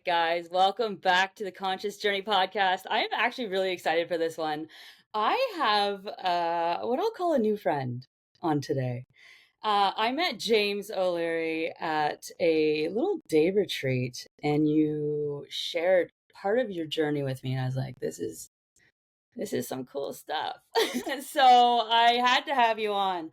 right, guys, welcome back to the Conscious Journey podcast. I am actually really excited for this one. I have what I'll call a new friend on today. I met James O'Leary at a little day retreat, and you shared part of your journey with me, and I was like, this is some cool stuff. So I had to have you on.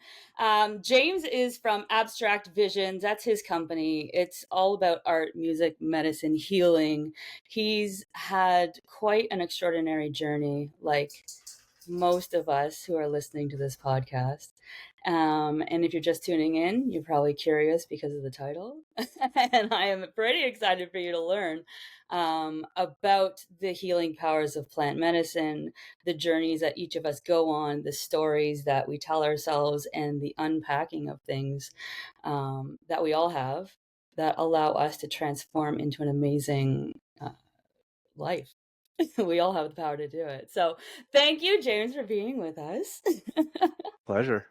James is from Abstract Visions. That's his company. It's all about art, music, medicine, healing. He's had quite an extraordinary journey, like most of us who are listening to this podcast. And if you're just tuning in, you're probably curious because of the title. And I am pretty excited for you to learn about the healing powers of plant medicine, the journeys that each of us go on, the stories that we tell ourselves, and the unpacking of things that we all have that allow us to transform into an amazing life. We all have the power to do it. So thank you, James, for being with us. Pleasure.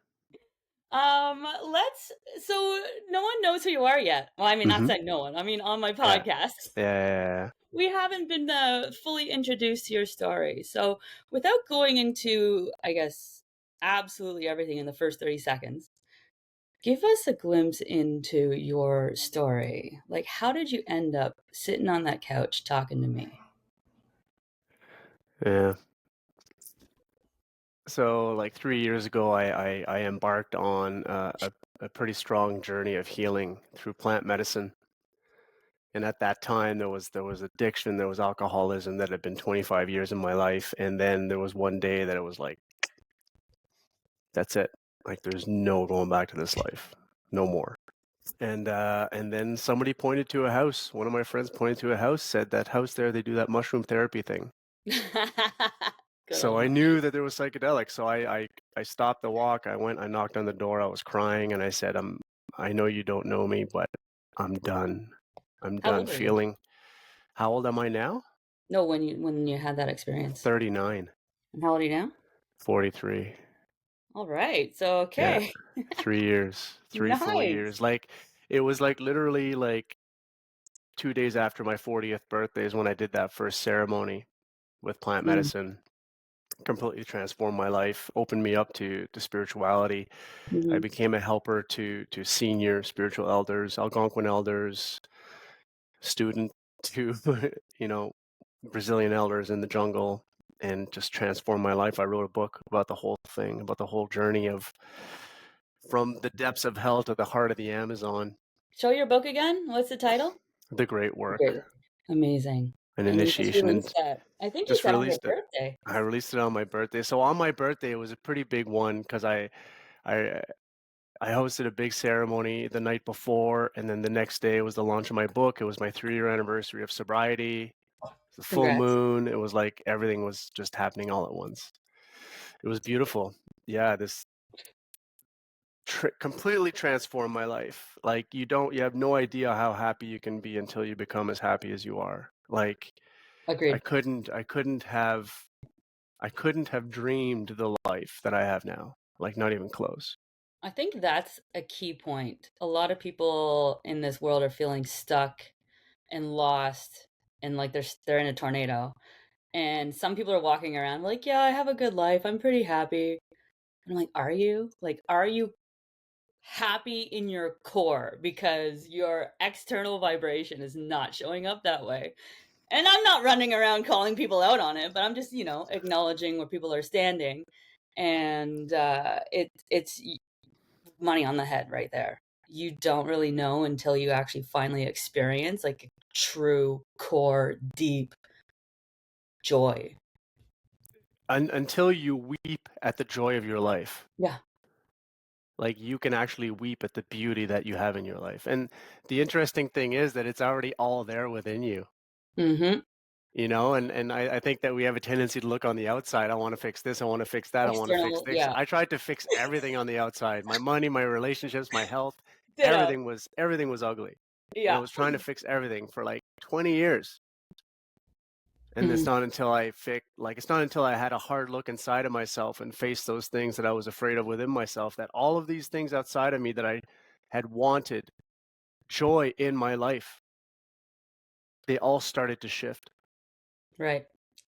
Let's so no one knows who you are yet. Well, I mean, not Mhm. saying no one. I mean, on my Yeah. podcast, Yeah. we haven't been fully introduced to your story. So without going into, I guess, absolutely everything in the first 30 seconds, give us a glimpse into your story. Like, how did you end up sitting on that couch talking to me? Yeah. So, like 3 years ago, I embarked on a pretty strong journey of healing through plant medicine. And at that time, there was addiction, there was alcoholism that had been 25 years in my life, and then there was one day that it was like, that's it. Like, there's no going back to this life, no more. And then somebody pointed to a house. One of my friends pointed to a house, said that house there, they do that mushroom therapy thing. Good So old I man. knew that there was psychedelics. So I stopped the walk. I went, I knocked on the door. I was crying and I said, I know you don't know me, but I'm done. I'm How done old are you? feeling. How old am I now? No, when you had that experience. 39, And how old are you now? 43. All right. So Yeah. okay. 3 years, three full Nice. years. Like it was like literally like 2 days after my 40th birthday is when I did that first ceremony with plant Mm, medicine. Completely transformed my life, opened me up to spirituality. I mhm. became a helper to senior spiritual elders, Algonquin elders, student to you know Brazilian elders in the jungle, and just transformed my life. I wrote a book about the whole thing, about the whole journey of from the depths of hell to the heart of the Amazon, Show your book again. What's the title? the great work, Great. Amazing. an And you just initiation, and released that. I think you just said on your released it. birthday. I released it on my birthday. So on my birthday, it was a pretty big one because I I hosted a big ceremony the night before, and then the next day was the launch of my book. It was my 3-year anniversary of sobriety, the full Congrats. moon. It was like everything was just happening all at once. It was beautiful. Yeah, this completely transformed my life. Like you have no idea how happy you can be until you become as happy as you are. Like I Agreed. couldn't, I couldn't have, I couldn't have dreamed the life that I have now. Like not even close. I think that's a key point. A lot of people in this world are feeling stuck and lost and like they're in a tornado. And some people are walking around like, yeah, I have a good life. I'm pretty happy. And I'm like, are you? Like, are you happy in your core? Because your external vibration is not showing up that way. And I'm not running around calling people out on it, but I'm just, acknowledging where people are standing. And it's money on the head right there. You don't really know until you actually finally experience like a true core, deep joy. Until you weep at the joy of your life. Yeah. Like you can actually weep at the beauty that you have in your life. And the interesting thing is that it's already all there within you. Mm-hmm. And I think that we have a tendency to look on the outside. I want to fix this, I want to fix that, I want to fix External, this. yeah. I tried to fix everything on the outside. My money, my relationships, my health, Ditto. everything was ugly. And I Yeah. was trying to fix everything for like 20 years. And Mm-hmm. it's not until I had a hard look inside of myself and faced those things that I was afraid of within myself, that all of these things outside of me that I had wanted joy in my life, they all started to shift. Right.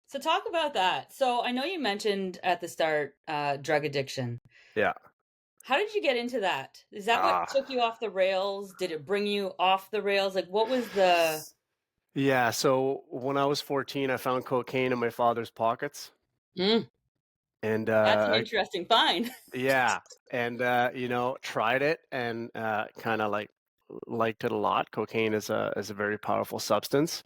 So talk about that. So I know you mentioned at the start drug addiction. Yeah. How did you get into that? Is that what Ah. took you off the rails? Did it bring you off the rails? Like what was the Yeah, so when I was 14, I found cocaine in my father's pockets, Mm, and that's an interesting find. yeah, and tried it and kind of like liked it a lot. Cocaine is a very powerful substance,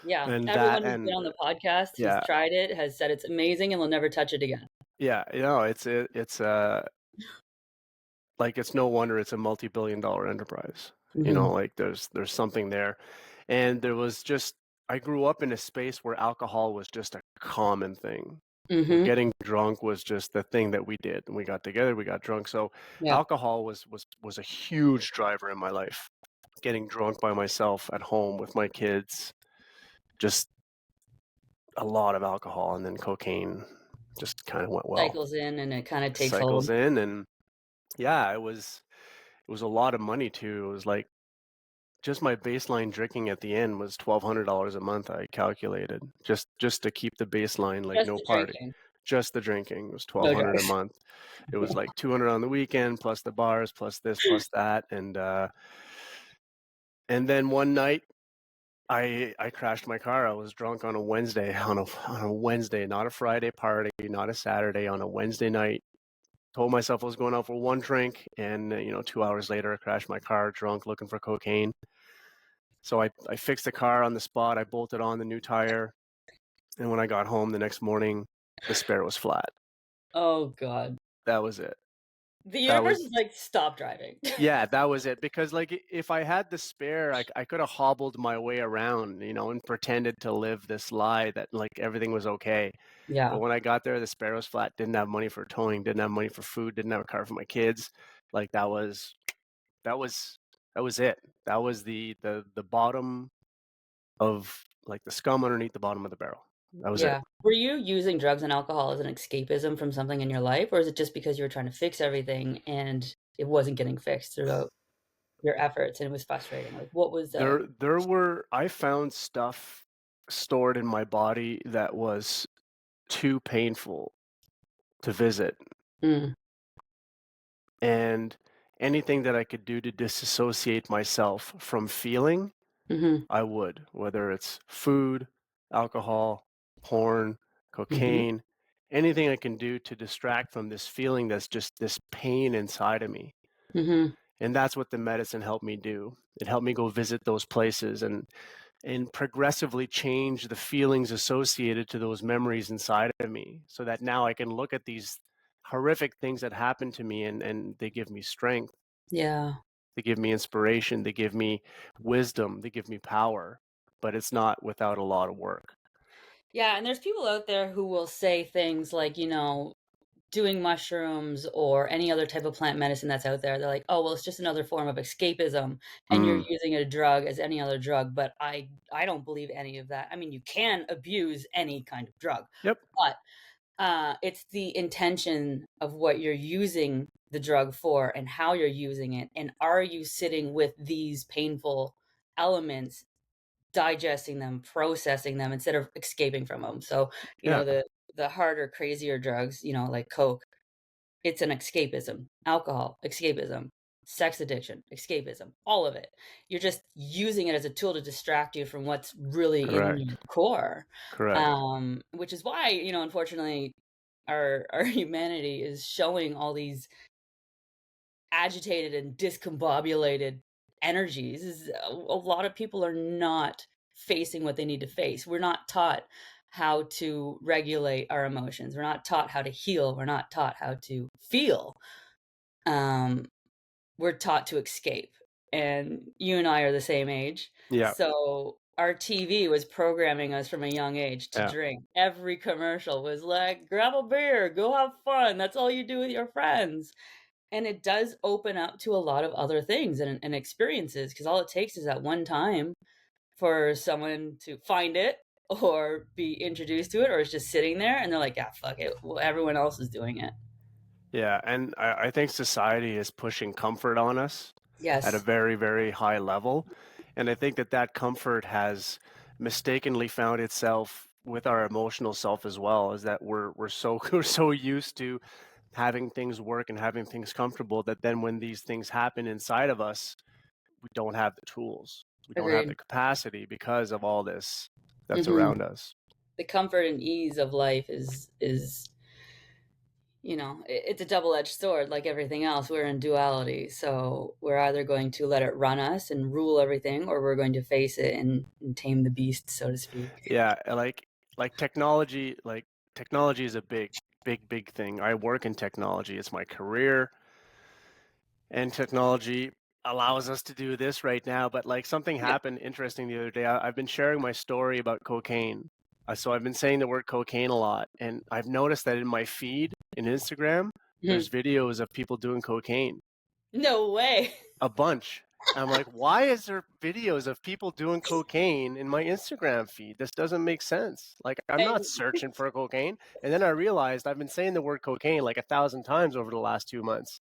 Yeah. and Everyone who's been on the podcast who's yeah, tried it has said it's amazing and will never touch it again. yeah, it's like it's no wonder it's a multi-billion-dollar enterprise. Mhm. Like there's something there, and there was just I grew up in a space where alcohol was just a common thing. Mhm. Getting drunk was just the thing that we did. We got together, we got drunk. So Yeah. alcohol was a huge driver in my life. Getting drunk by myself at home with my kids, just a lot of alcohol, and then cocaine just kind of went well. Cycles in and it kind of takes Cycles hold. in, and yeah, it was a lot of money too. It was like just my baseline drinking at the end was $1,200 a month. I calculated just to keep the baseline, like Just no the party, drinking. just the drinking was Okay. 1,200 a month. It was like 200 on the weekend, plus the bars, plus this, plus that, and then one night I crashed my car. I was drunk on a Wednesday, on a Wednesday, not a Friday party, not a Saturday, on a Wednesday night. Told myself I was going out for one drink, and 2 hours later, I crashed my car, drunk, looking for cocaine. So I fixed the car on the spot. I bolted on the new tire, and when I got home the next morning, the spare was flat. Oh god. That was it. The That universe was is like, "Stop driving." Yeah, that was it. Because like if I had the spare, I could have hobbled my way around, and pretended to live this lie that like everything was okay. But Yeah. when I got there, the spare was flat. Didn't have money for towing. Didn't have money for food. Didn't have a car for my kids. Like that was that was it. That was the bottom of like the scum underneath the bottom of the barrel. That was it. Yeah. Were you using drugs and alcohol as an escapism from something in your life, or is it just because you were trying to fix everything and it wasn't getting fixed throughout your efforts and it was frustrating? Like, what was the I found stuff stored in my body that was too painful to visit, Mm, and anything that I could do to disassociate myself from feeling, mhm, I would, whether it's food, alcohol, porn, mhm, cocaine, anything I can do to distract from this feeling that's just this pain inside of me. mhm. And that's what the medicine helped me do. It helped me go visit those places and progressively change the feelings associated to those memories inside of me, so that now I can look at these horrific things that happened to me, and they give me strength, Yeah. they give me inspiration, they give me wisdom, they give me power, but it's not without a lot of work. Yeah, and there's people out there who will say things like, doing mushrooms or any other type of plant medicine that's out there, they're like, "Oh, well, it's just another form of escapism, and you're Mm. using a drug as any other drug," but I don't believe any of that. I mean, you can abuse any kind of drug, Yep. but, it's the intention of what you're using the drug for and how you're using it, and are you sitting with these painful elements, digesting them, processing them instead of escaping from them. So, Yeah. the harder, crazier drugs, like coke, it's an escapism. Alcohol, escapism. Sex addiction, escapism. All of it. You're just using it as a tool to distract you from what's really in your Correct. core. Correct. Which is why, unfortunately, our humanity is showing all these agitated and discombobulated energies. Is a lot of people are not facing what they need to face. We're not taught how to regulate our emotions. We're not taught how to heal. We're not taught how to feel. Um, we're taught to escape. And you and I are the same age. Yeah. So our TV was programming us from a young age to Yeah. drink. Every commercial was like, grab a beer, go have fun. That's all you do with your friends. And it does open up to a lot of other things and experiences, because all it takes is that one time for someone to find it or be introduced to it, or it's just sitting there and they're like, yeah, fuck it. Well, everyone else is doing it. Yeah, and I think society is pushing comfort on us at a Yes. very, very high level. And I think that that comfort has mistakenly found itself with our emotional self as well, is that we're so we're so used to having things work and having things comfortable that then when these things happen inside of us, we don't have the tools. We don't have Agreed. the capacity because of all this that's Hmm. around us. The comfort and ease of life is it's a double-edged sword like everything else. We're in duality. So we're either going to let it run us and rule everything, or we're going to face it and tame the beast, so to speak. Yeah, like technology, technology is a big thing. I work in technology. It's my career, and technology allows us to do this right now. But like something Yeah. happened interesting the other day. I've been sharing my story about cocaine. So I've been saying the word cocaine a lot, and I've noticed that in my feed in Instagram, Mhm. there's videos of people doing cocaine, No way. a bunch. I'm like, why is there videos of people doing cocaine in my Instagram feed? This doesn't make sense. Like, I'm not And searching for cocaine. And then I realized I've been saying the word cocaine like 1,000 times over the last 2 months.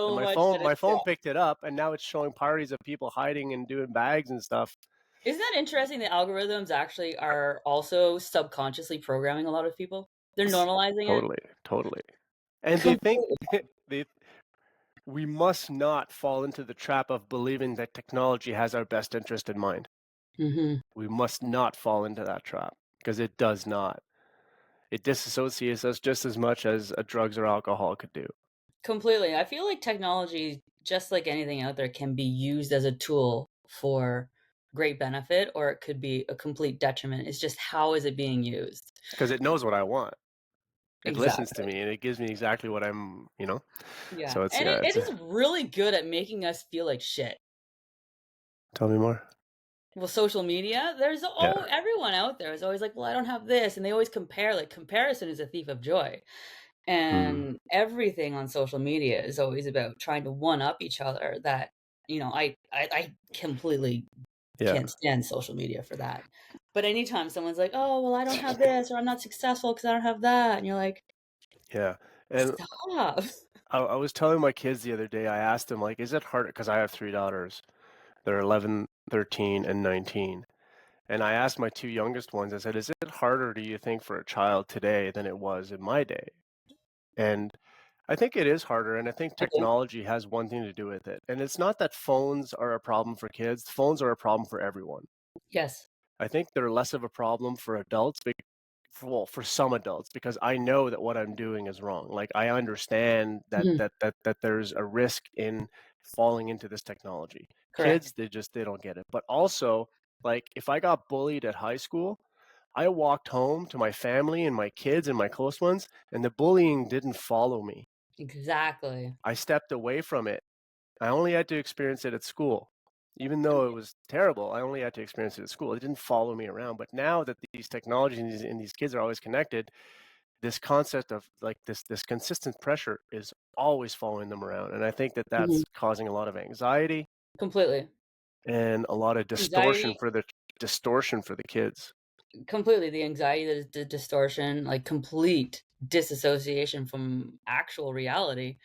And so my much phone, that my it's, phone picked it up, and now it's showing parties of people hiding and doing bags and stuff. isn't that interesting? The algorithms actually are also subconsciously programming a lot of people. They're normalizing it. Totally, totally. And they think Completely. they we must not fall into the trap of believing that technology has our best interest in mind. Hmm. We must not fall into that trap because it does not. It disassociates us just as much as a drugs or alcohol could do. Completely. I feel like technology, just like anything out there, can be used as a tool for great benefit, or it could be a complete detriment. It's just how is it being used? Because it knows what I want. It listens to Exactly. me and it gives me exactly what I'm. Yeah. So it's, And yeah, it is really good at making us feel like shit. tell me more. Well, social media, Yeah. everyone out there is always like, well, I don't have this. And they always compare, like, comparison is a thief of joy. Mm. And everything on social media is always about trying to one up each other. That, I completely Yeah. can't stand social media for that. But anytime someone's like, "Oh, well, I don't have this," or "I'm not successful because I don't have that," and you're like, Yeah. And "Stop." I was telling my kids the other day, I asked them, like, is it harder? Because I have three daughters. They're 11, 13, and 19. And I asked my two youngest ones, I said, is it harder, do you think, for a child today than it was in my day? And I think it is harder, and I think I do. technology has one thing to do with it. And it's not that phones are a problem for kids, phones are a problem for everyone. Yes. I think they're less of a problem for adults, well, for some adults, because I know that what I'm doing is wrong. Like I understand that Mhm. there's a risk in falling into this technology. Correct. Kids, they don't get it. But also, like if I got bullied at high school, I walked home to my family and my kids and my close ones, and the bullying didn't follow me. Exactly. I stepped away from it. I only had to experience it at school. Even though it was terrible, I only had to experience it at school. It didn't follow me around. But now that these technologies and these kids are always connected, this concept of like this consistent pressure is always following them around. And I think that Mhm. that's causing a lot of anxiety Completely. and a lot of Anxiety, distortion for the kids. completely. The anxiety, the distortion, like complete disassociation from actual reality,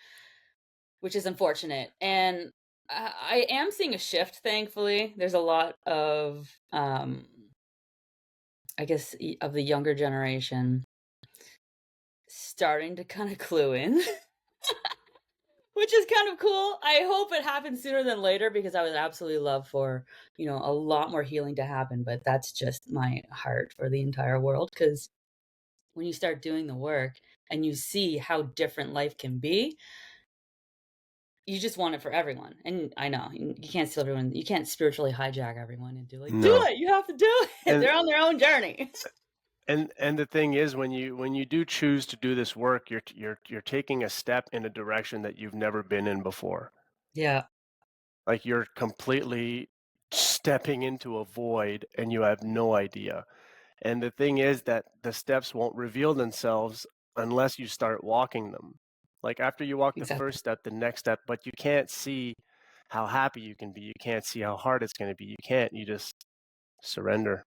which is unfortunate. And I am seeing a shift, thankfully. There's a lot of, I guess, of the younger generation starting to kind of clue in, which is kind of cool. I hope it happens sooner than later because I would absolutely love for, a lot more healing to happen. But that's just my heart for the entire world. Because when you start doing the work and you see how different life can be, you just want it for everyone. And I know you can't steal everyone, you can't spiritually hijack everyone and do like, do No. it, you have to do it. And They're on their own journey. and the thing is, when you do choose to do this work, you're taking a step in a direction that you've never been in before. Yeah, Like you're completely stepping into a void and you have no idea. And the thing is that the steps won't reveal themselves unless you start walking them. Like after you walk the exactly. first step, the next step, but you can't see how happy you can be. You can't see how hard it's going to be. You can't. You just surrender.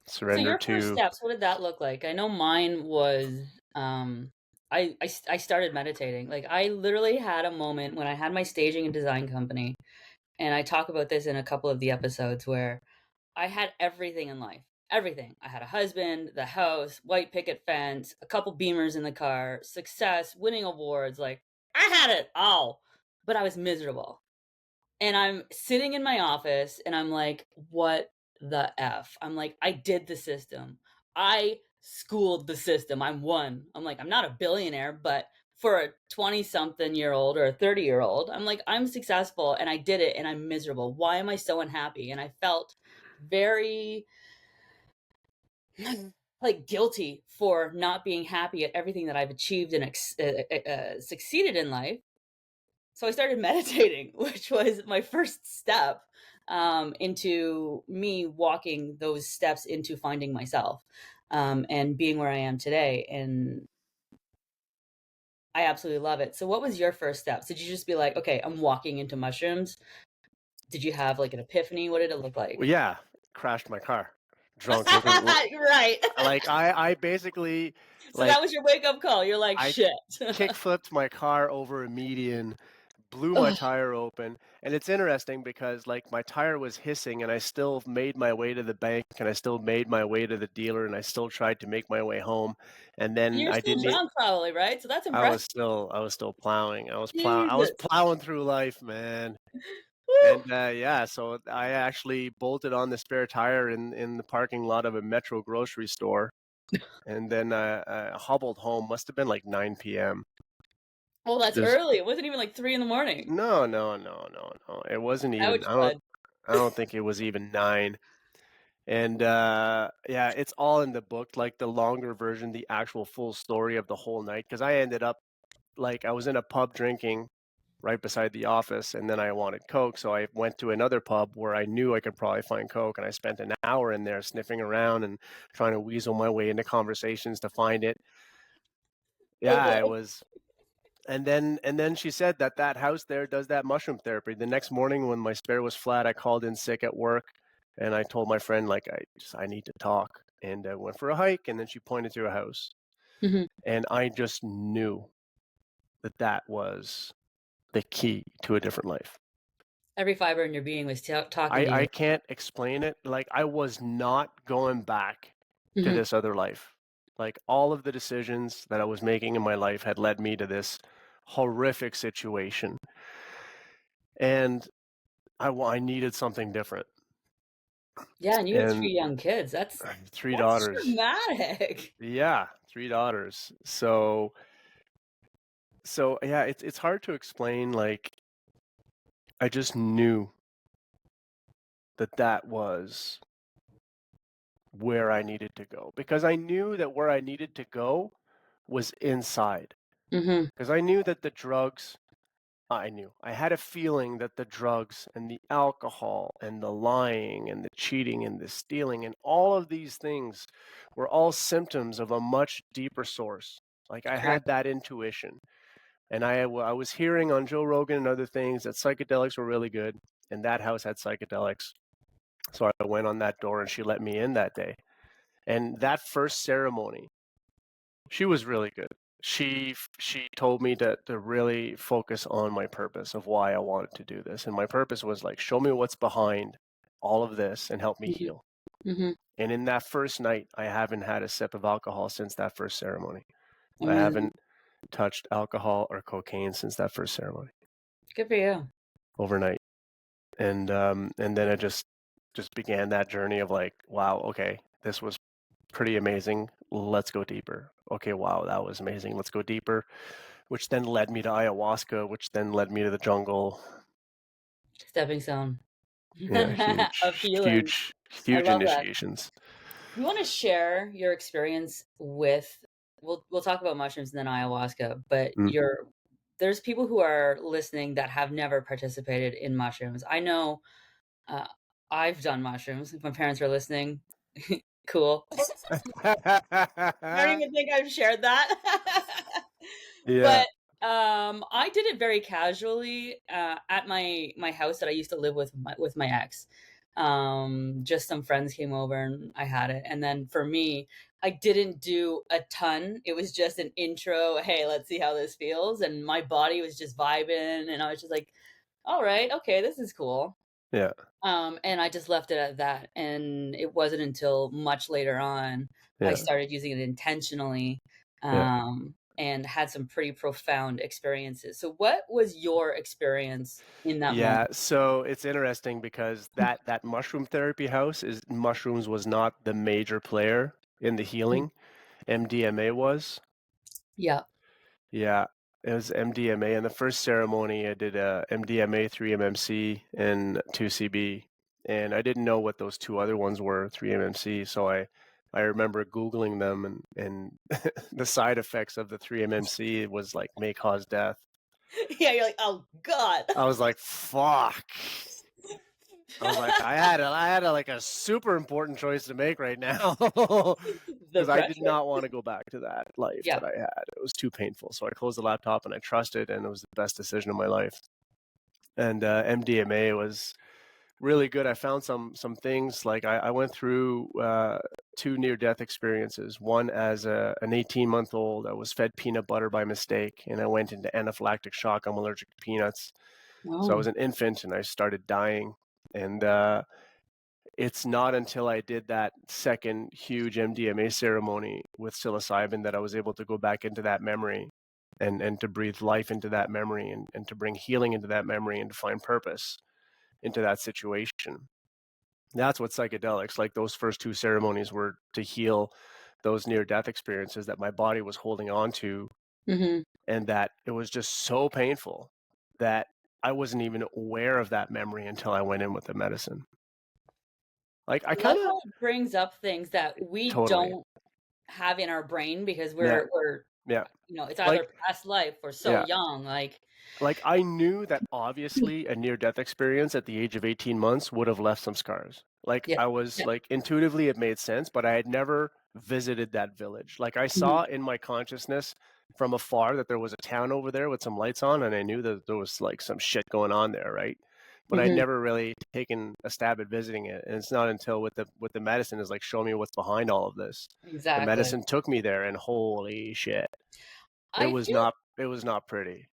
So Surrender your first to. steps, what did that look like? I know mine was, I started meditating. Like I literally had a moment when I had my staging and design company, and I talk about this in a couple of the episodes where I had everything in life. everything. I had a husband, the house, white picket fence, a couple Beamers in the car, success, winning awards. Like, I had it all, but I was miserable. And I'm sitting in my office and I'm like, what the F? I'm like, I did the system. I schooled the system. I'm one. I'm like, I'm not a billionaire, but for a 20 something year old or a 30-year-old, I'm like, I'm successful and I did it and I'm miserable. Why am I so unhappy? And I felt very like guilty for not being happy at everything that I've achieved and succeeded in life. So I started meditating, which was my first step into me walking those steps into finding myself and being where I am today. And I absolutely love it. So, what was your first steps? Did you just be like, okay, I'm walking into mushrooms? Did you have like an epiphany? What did it look like? Well, yeah, crashed my car, drunk looking. Right. Like I basically So that like was your wake up call. You're like, I shit. kick flipped my car over a median, blew my Ugh. tire open. And it's interesting because like my tire was hissing and I still made my way to the bank and I still made my way to the dealer and I still tried to make my way home. And then You're I still didn't drunk, probably, right? So that's I impressive. was still plowing. I was Jesus. plowing through life, man. Woo. And yeah, so I actually bolted on the spare tire in the parking lot of a Metro grocery store, and then hobbled home. Must have been like 9 p.m. Well, that's Just early. It wasn't even like 3 in the morning. no, no, no, no, no. It wasn't even. Ouch, bud. I don't think it was even 9. And yeah, it's all in the book, like the longer version, the actual full story of the whole night. Because I ended up like I was in a pub drinking right beside the office, and then I wanted Coke, so I went to another pub where I knew I could probably find Coke, and I spent an hour in there sniffing around and trying to weasel my way into conversations to find it. Oh Yeah, it boy. was. And then she said that that house there does that mushroom therapy. The next morning when my spare was flat, I called in sick at work, and I told my friend like I need to talk, and I went for a hike, and then she pointed to a house, Mhm. and I just knew that that was the key to a different life. Every fiber in your being was talking to I you. can't explain it. Like I was not going back to Mhm. this other life. Like all of the decisions that I was making in my life had led me to this horrific situation, and I needed something different. Yeah, and you have 3 And young kids. That's 3 that's daughters. dramatic. Yeah, 3 daughters. So yeah, it's hard to explain. Like I just knew that that was where I needed to go because I knew that where I needed to go was inside. Mhm. Because I knew that the drugs, I knew, I had a feeling that the drugs and the alcohol and the lying and the cheating and the stealing and all of these things were all symptoms of a much deeper source. Like I had Correct. that intuition. And I was hearing on Joe Rogan and other things that psychedelics were really good, and that house had psychedelics. So I went on that door and she let me in that day. And that first ceremony, she was really good. She told me to really focus on my purpose of why I wanted to do this. And my purpose was like, show me what's behind all of this and help me Mhm. heal. Mhm. And in that first night, I haven't had a sip of alcohol since that first ceremony. I Amazing. haven't touched alcohol or cocaine since that first ceremony Good for you. overnight. And then it just began that journey of like, wow, okay, this was pretty amazing. Let's go deeper. Okay, wow, that was amazing. Let's go deeper, which then led me to ayahuasca, which then led me to the jungle. Stepping stone Yeah, of healing. I huge love that. initiations. You wanna share your experience with we'll talk about mushrooms and then ayahuasca, but Mm. there's people who are listening that have never participated in mushrooms. I know, uh, I've done mushrooms. If my parents are listening, cool. I don't even think I've shared that. Yeah. But, I did it very casually, at my house that I used to live with my ex. Just some friends came over and I had it, and then for me, I didn't do a ton. It was just an intro, "Hey, let's see how this feels," and my body was just vibing, and I was just like, "Alright, okay, this is cool." Yeah. And I just left it at that, and it wasn't until much later on I Yeah. started using it intentionally, Yeah. and had some pretty profound experiences. So what was your experience in that Yeah, moment? so it's interesting because that mushroom therapy house is mushrooms was not the major player in the Mhm. healing. MDMA was. Yeah. Yeah, it was MDMA. In the first ceremony, I did MDMA, 3-MMC, and 2CB, and I didn't know what those two other ones were, 3-MMC. So I remember Googling them, and the side effects of the 3-MMC was like may cause death. Yeah, you're like, "Oh god." I was like, fuck. I was like, I had like a super important choice to make right now The because I did pressure. not want to go back to that life Yeah. that I had. It was too painful. So I closed the laptop and I trusted, and it was the best decision of my life. And MDMA was really good. I found some things like I went through two near-death experiences. One as an 18-month-old, I was fed peanut butter by mistake, and I went into anaphylactic shock. I'm allergic to peanuts. So I Oh. was an infant and I started dying. And it's not until I did that second huge MDMA ceremony with psilocybin that I was able to go back into that memory and to breathe life into that memory and to bring healing into that memory and to find purpose into that situation. That's what psychedelics, like those first two ceremonies, were to heal those near death experiences that my body was holding on to, Mhm. and that it was just so painful that I wasn't even aware of that memory until I went in with the medicine. Like I I love kind of how it brings up things that we totally. don't have in our brain because Yeah. we're Yeah. it's either Like, past life or so yeah. young, like Like, I knew that obviously a near-death experience at the age of 18 months would have left some scars. Like, yeah. I was Yeah. like, intuitively it made sense, but I had never visited that village. Like, I Mhm. saw in my consciousness from afar that there was a town over there with some lights on, and I knew that there was like some shit going on there, right? But I'd Mhm. never really taken a stab at visiting it. And it's not until with the medicine is like, show me what's behind all of this. The Exactly. medicine took me there, and holy shit, I feel it was not pretty.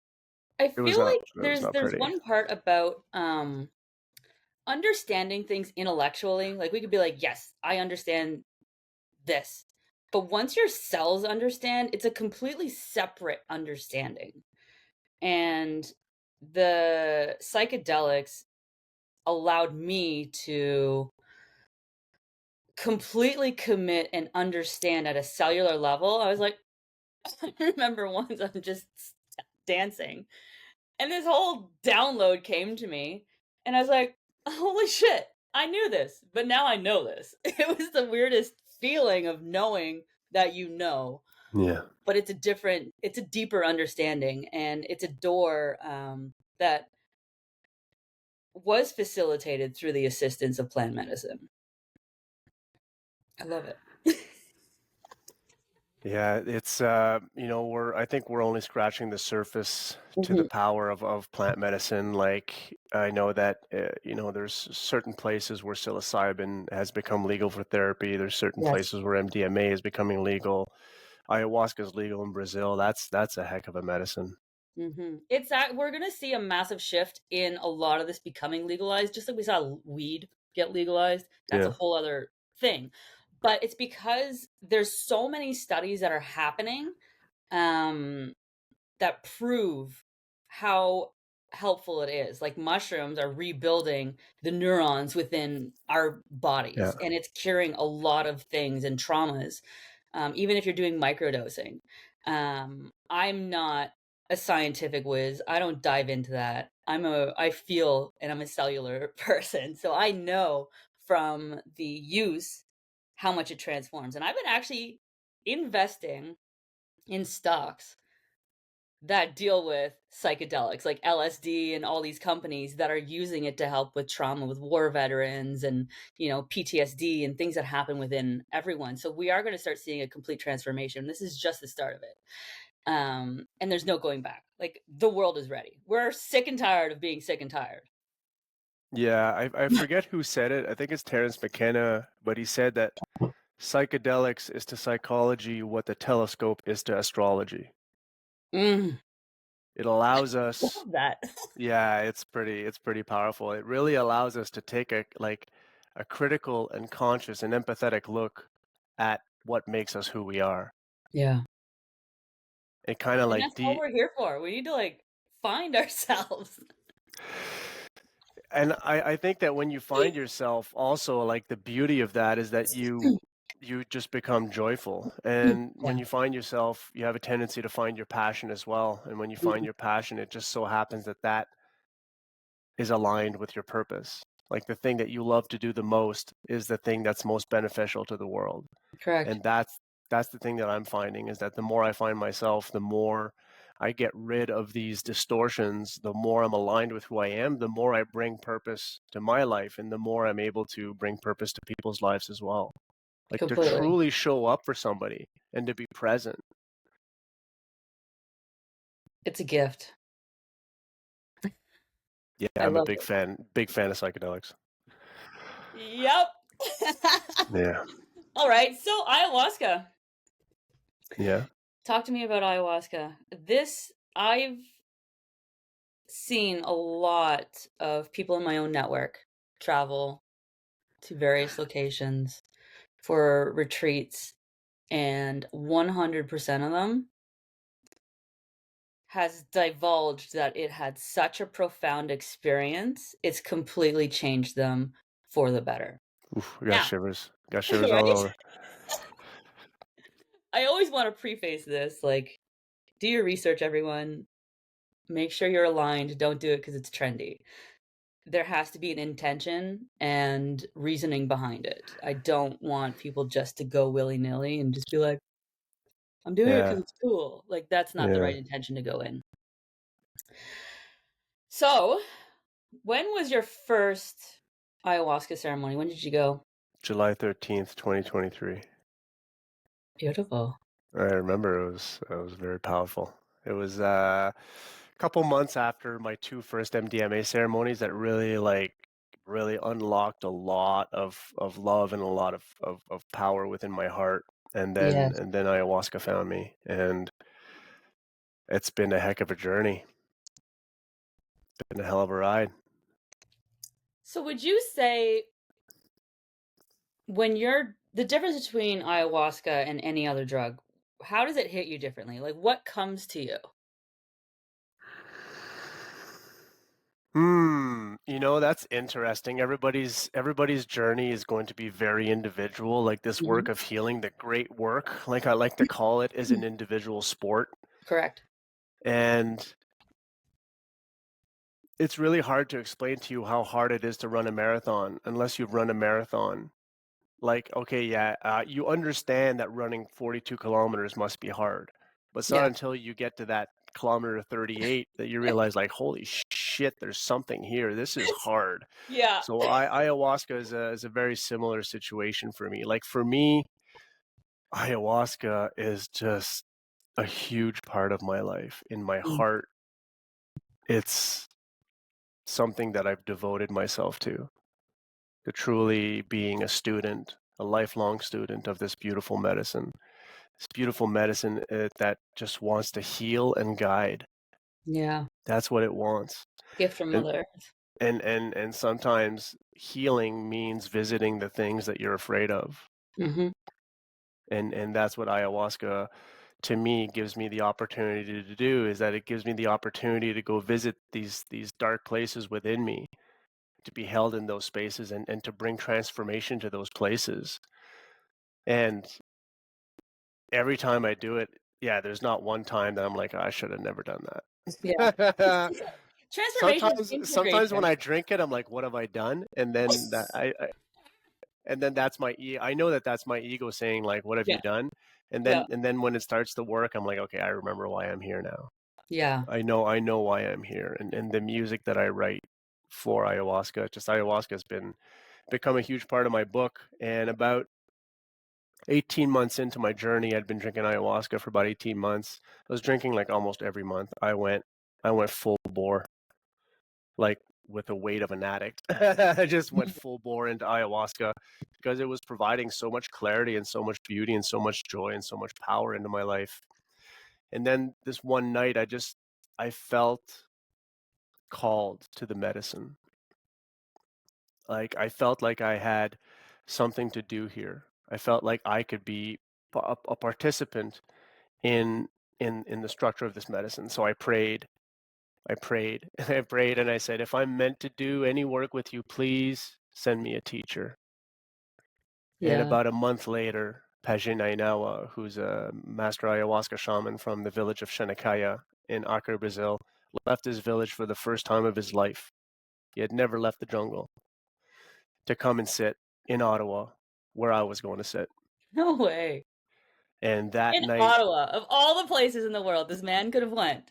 I It was feel not like it was not there's pretty. one part about, understanding things intellectually, like, we could be like, "Yes, I understand this." But once your cells understand, it's a completely separate understanding, and the psychedelics allowed me to completely commit and understand at a cellular level. I was like, I remember once I'm just dancing, and this whole download came to me, and I was like, "Holy shit, I knew this, but now I know this." It was the weirdest feeling of knowing that you know, Yeah. but it's a deeper understanding, and it's a door, that was facilitated through the assistance of plant medicine. I love it. Yeah, it's I think we're only scratching the surface to the Mhm. power of plant medicine. Like I know that there's certain places where psilocybin has become legal for therapy. There's certain Yes. places where MDMA is becoming legal. Ayahuasca is legal in Brazil. That's a heck of a medicine. Mhm. It's that we're gonna see a massive shift in a lot of this becoming legalized, just like we saw weed get legalized. That's a Yeah. whole other thing. But it's because there's so many studies that are happening, um, that prove how helpful it is. Like mushrooms are rebuilding the neurons within our Yeah. bodies, and it's curing a lot of things and traumas, even if you're doing microdosing. I'm not a scientific whiz. I don't dive into that. I feel and I'm a cellular person. So I know from the use how much it transforms. And I've been actually investing in stocks that deal with psychedelics like LSD and all these companies that are using it to help with trauma with war veterans and PTSD and things that happen within everyone. So we are going to start seeing a complete transformation. This is just the start of it. And there's no going back. Like the world is ready. We're sick and tired of being sick and tired. Yeah, I forget who said it. I think it's Terence McKenna, but he said that psychedelics is to psychology what the telescope is to astrology. Mm, It allows us, Love that. yeah, it's pretty powerful. It really allows us to take a critical and conscious and empathetic look at what makes us who we are. Yeah. It kind of And like that's all we're here for. We need to like find ourselves. and I think that when you find yourself also, like, the beauty of that is that you just become joyful. And when Yeah. you find yourself, you have a tendency to find your passion as well. And when you find Mhm. your passion, it just so happens that that is aligned with your purpose. Like, the thing that you love to do the most is the thing that's most beneficial to the world. Correct. And that's the thing that I'm finding, is that the more I find myself, the more I get rid of these distortions, the more I'm aligned with who I am, the more I bring purpose to my life, and the more I'm able to bring purpose to people's lives as well. Like, to Completely. truly show up for somebody and to be present. It's a gift. Yeah, I I'm a love it. big fan of psychedelics. Yep. Yeah. All right. So ayahuasca. Yeah. Talk to me about ayahuasca. This I've seen a lot of people in my own network travel to various locations for retreats, and 100% of them has divulged that it had such a profound experience, it's completely changed them for the better. Oof, we got Now, shivers. Got shivers all right? over. I always want to preface this like, do your research, everyone. Make sure you're aligned. Don't do it because it's trendy. There has to be an intention and reasoning behind it. I don't want people just to go willy nilly and just be like, I'm doing it because Yeah. it's cool. Like, that's not the Yeah. right intention to go in. So, when was your first ayahuasca ceremony? When did you go? July 13th, 2023. Beautiful. I remember it was very powerful. It was a couple months after my two first MDMA ceremonies that really unlocked a lot of love and a lot of power within my heart. Yes. And then ayahuasca found me, and it's been a heck of a journey. It's been a hell of a ride. So, would you say when you're the difference between ayahuasca and any other drug, how does it hit you differently? Like, what comes to you? That's interesting. Everybody's journey is going to be very individual. Like, this Mhm. work of healing, the great work, like I like to call it, is an individual sport. Correct. And it's really hard to explain to you how hard it is to run a marathon unless you've run a marathon. Like, okay, yeah, you understand that running 42 kilometers must be hard, but it's not Yeah. until you get to that kilometer 38 that you realize, like, holy shit, there's something here. This is hard. Yeah. So ayahuasca is a very similar situation for me. Like, for me, ayahuasca is just a huge part of my life. In my Mm. heart, it's something that I've devoted myself to truly being a student, a lifelong student of this beautiful medicine. This beautiful medicine that just wants to heal and guide. Yeah. That's what it wants. Gift from And Mother. and sometimes healing means visiting the things that you're afraid of. Mhm. And that's what ayahuasca, to me, gives me the opportunity to do, is that it gives me the opportunity to go visit these dark places within me, to be held in those spaces, and to bring transformation to those places. And every time I do it, yeah, there's not one time that I'm like, I should have never done Yeah. It's that. transformation is Sometimes when integration. I drink it, I'm like, what have I done? And then and then that's I know that that's my ego saying, like, what have you Yeah. done? Yeah. And then when it starts to work, I'm like, okay, I remember why I'm here now. Yeah. I know why I'm here. And the music that I write for ayahuasca, just ayahuasca has become a huge part of my book. And about 18 months into my journey, I'd been drinking ayahuasca for about 18 months. I was drinking like almost every month. I went full bore, like, with the weight of an addict. I just went full bore into ayahuasca because it was providing so much clarity and so much beauty and so much joy and so much power into my life. And then this one night, I felt called to the medicine. Like I felt like I had something to do here. I felt like I could be a participant in in the structure of this medicine. So I prayed. I prayed and I prayed and I said, if I'm meant to do any work with you, please send me a teacher. And Yeah. about a month later, Pajin Ainawa, who's a master ayahuasca shaman from the village of Shanakaya in Acre, Brazil, left his village for the first time of his life. He had never left the jungle to come and sit in Ottawa where I was going to sit. No way. And that In night, Ottawa, of all the places in the world this man could have went.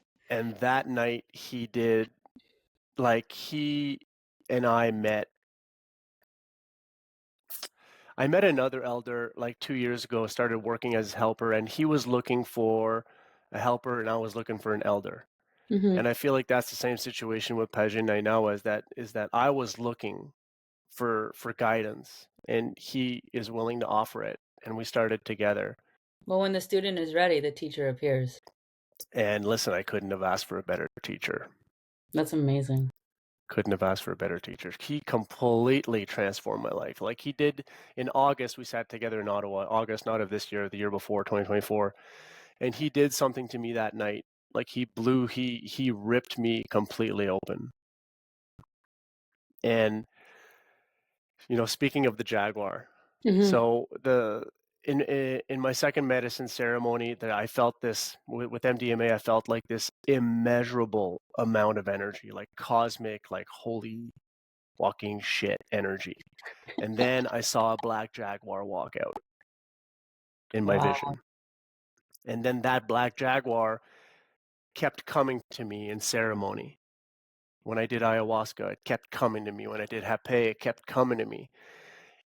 he did, like, he and I met another elder like 2 years ago, started working as his helper, and he was looking for a helper and I was looking for an elder. Mm-hmm. And I feel like that's the same situation with Pajin Nainawa, is that I was looking for guidance and he is willing to offer it, and we started together. Well, when the student is ready, the teacher appears. And listen, I couldn't have asked for a better teacher. That's amazing. Couldn't have asked for a better teacher. He completely transformed my life. Like he did in August, we sat together in Ottawa, August, not of this year, the year before, 2024. And he did something to me that night. Like he ripped me completely open. And, speaking of the Jaguar, Mm-hmm. so in my second medicine ceremony, that I felt this with MDMA, I felt like this immeasurable amount of energy, like cosmic, like holy walking shit energy. And then I saw a black Jaguar walk out in my Wow. vision. And then that black Jaguar kept coming to me in ceremony. When I did ayahuasca, it kept coming to me. When I did hape, it kept coming to me.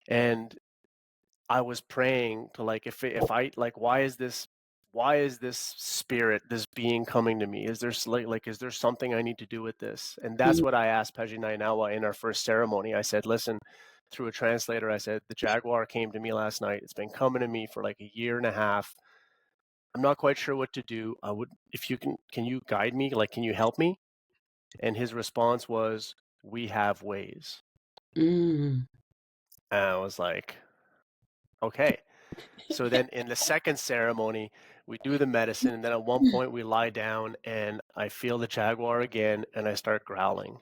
And I was praying to, like, if I, like, why is this spirit, this being coming to me? Is there is there something I need to do with this? And that's what I asked Pajinainawa in our first ceremony. I said, listen, through a translator, I said, the Jaguar came to me last night. It's been coming to me for like a year and a half. I'm not quite sure what to do. I would, if you can you guide me? Like, can you help me? And his response was, we have ways. Mm. And I was like, okay. So then in the second ceremony, we do the medicine, and then at one point we lie down and I feel the Jaguar again and I start growling.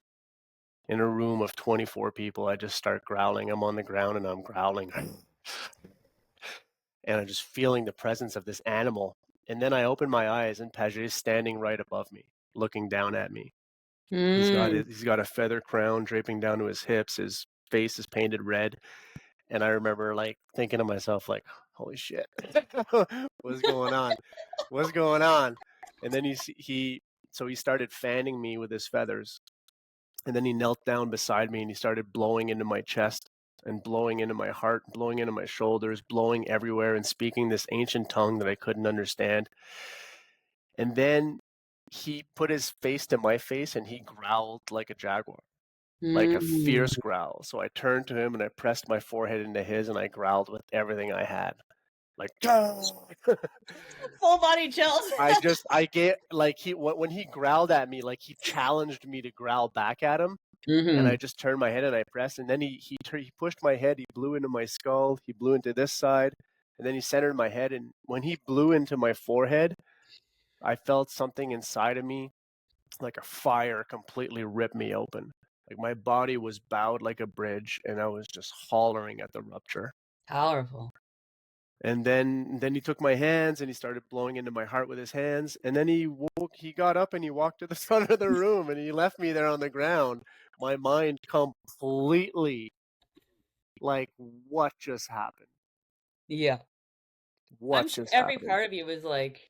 In a room of 24 people, I just start growling. I'm on the ground and I'm growling. And I'm just feeling the presence of this animal. And then I open my eyes and Paget is standing right above me, looking down at me. He's Mm. got a feather crown draping down to his hips. His face is painted red. And I remember, like, thinking to myself, like, holy shit, what's going on? What's going on? And then he started fanning me with his feathers. And then he knelt down beside me and he started blowing into my chest and blowing into my heart, blowing into my shoulders, blowing everywhere and speaking this ancient tongue that I couldn't understand. And then he put his face to my face and he growled like a jaguar, like a Mm. fierce growl. So I turned to him and I pressed my forehead into his and I growled with everything I had. Like, Full body chills. I get, like, when he growled at me, like he challenged me to growl back at him. And Mm-hmm. I just turned my head and I pressed, and then he pushed my head. He blew into my skull. He blew into this side, and then he centered my head. And when he blew into my forehead, I felt something inside of me, like a fire, completely rip me open. Like my body was bowed like a bridge, and I was just hollering at the rupture. Powerful. And then he took my hands and he started blowing into my heart with his hands. And then he got up and he walked to the front of the room and he left me there on the ground. My mind completely, like, what just happened? Yeah. What I'm sure just every happened? part of you was like,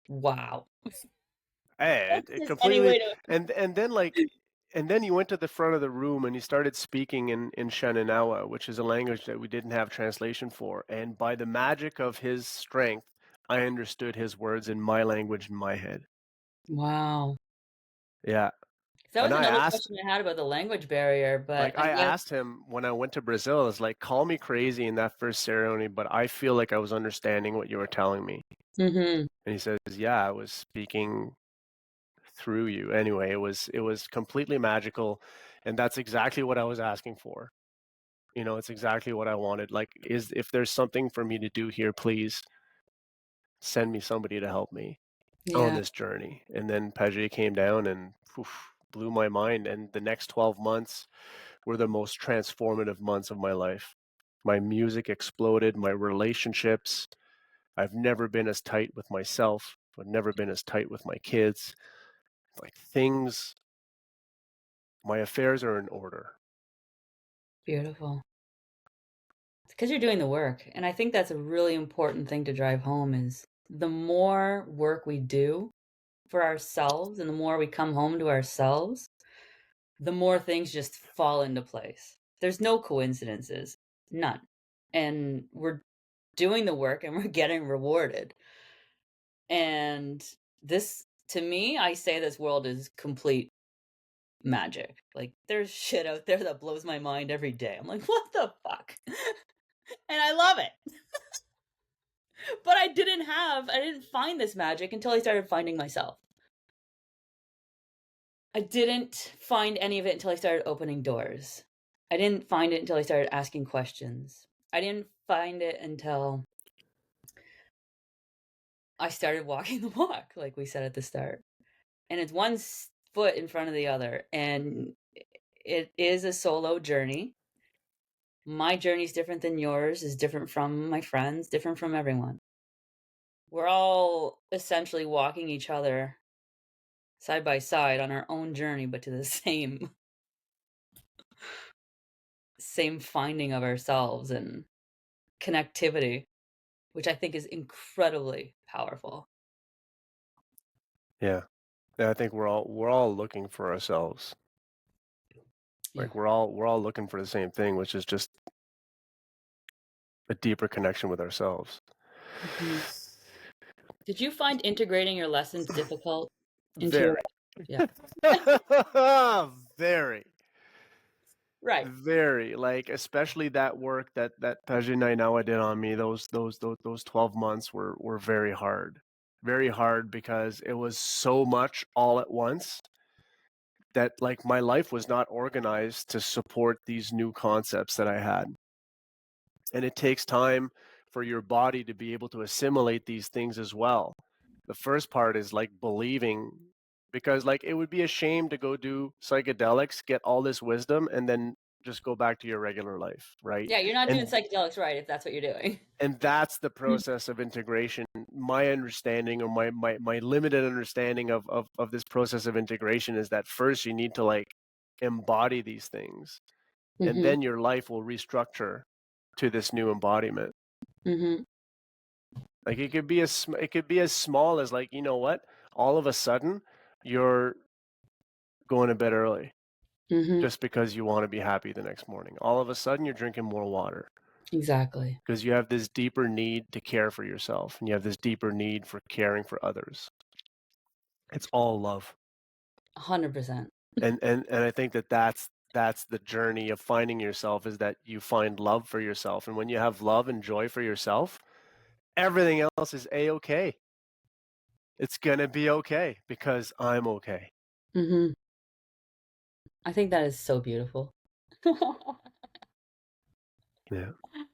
wow. Hey, That's it just any completely, way to. and then, like, and then he went to the front of the room and he started speaking in Shenandoah, which is a language that we didn't have translation for. And by the magic of his strength, I understood his words in my language in my head. Wow. Yeah. That And was another question I had about the language barrier, but I I guess. asked him when I went to Brazil, I was like, call me crazy in that first ceremony, but I feel like I was understanding what you were telling me. Mm-hmm. And he says, yeah, I was speaking through you. Anyway, it was completely magical, and that's exactly what I was asking for. It's exactly what I wanted. Like, if there's something for me to do here, please send me somebody to help me on Yeah. this journey. And then Paget came down and blew my mind. And the next 12 months were the most transformative months of my life. My music exploded, my relationships. I've never been as tight with myself. I've never been as tight with my kids. Like, my affairs are in order. Beautiful. It's because you're doing the work. And I think that's a really important thing to drive home is the more work we do for ourselves and the more we come home to ourselves, the more things just fall into place. There's no coincidences, none. And we're doing the work and we're getting rewarded. And this, to me, I say this world is complete magic. Like, there's shit out there that blows my mind every day. I'm like, what the fuck? And I love it. But I didn't find this magic until I started finding myself. I didn't find any of it until I started opening doors. I didn't find it until I started asking questions. I didn't find it until I started walking the walk, like we said at the start. And it's one foot in front of the other. And it is a solo journey. My journey is different than yours, is different from my friends, different from everyone. We're all essentially walking each other side by side on our own journey, but to the same finding of ourselves and connectivity, which I think is incredibly powerful. Yeah. Yeah, I think we're all looking for ourselves. Yeah. Like, we're all looking for the same thing, which is just a deeper connection with ourselves. Mhm. Did you find integrating your lessons difficult into your Very. Yeah. Very. Right. Very. Like, especially that work that Paget Nainawa did on me, those 12 months were very hard. Very hard because it was so much all at once that, like, my life was not organized to support these new concepts that I had. And it takes time for your body to be able to assimilate these things as well. The first part is like believing, because, like, it would be a shame to go do psychedelics, get all this wisdom, and then just go back to your regular life, right? Yeah, you're not doing And psychedelics right if that's what you're doing. that's the process of integration. My understanding, or my limited understanding of this process of integration, is that first you need to, like, embody these things, and Mhm. then your life will restructure to this new embodiment. Mhm. Like, it could be as small as, like, you know what? All of a sudden, you're going to bed early Mhm. just because you want to be happy the next morning. All of a sudden, you're drinking more water Exactly. because you have this deeper need to care for yourself, and you have this deeper need for caring for others. It's all love. 100%. And I think that's the journey of finding yourself, is that you find love for yourself. And when you have love and joy for yourself, everything else is a-okay. It's gonna be okay because I'm okay. Mhm. I think that is so beautiful. Yeah. It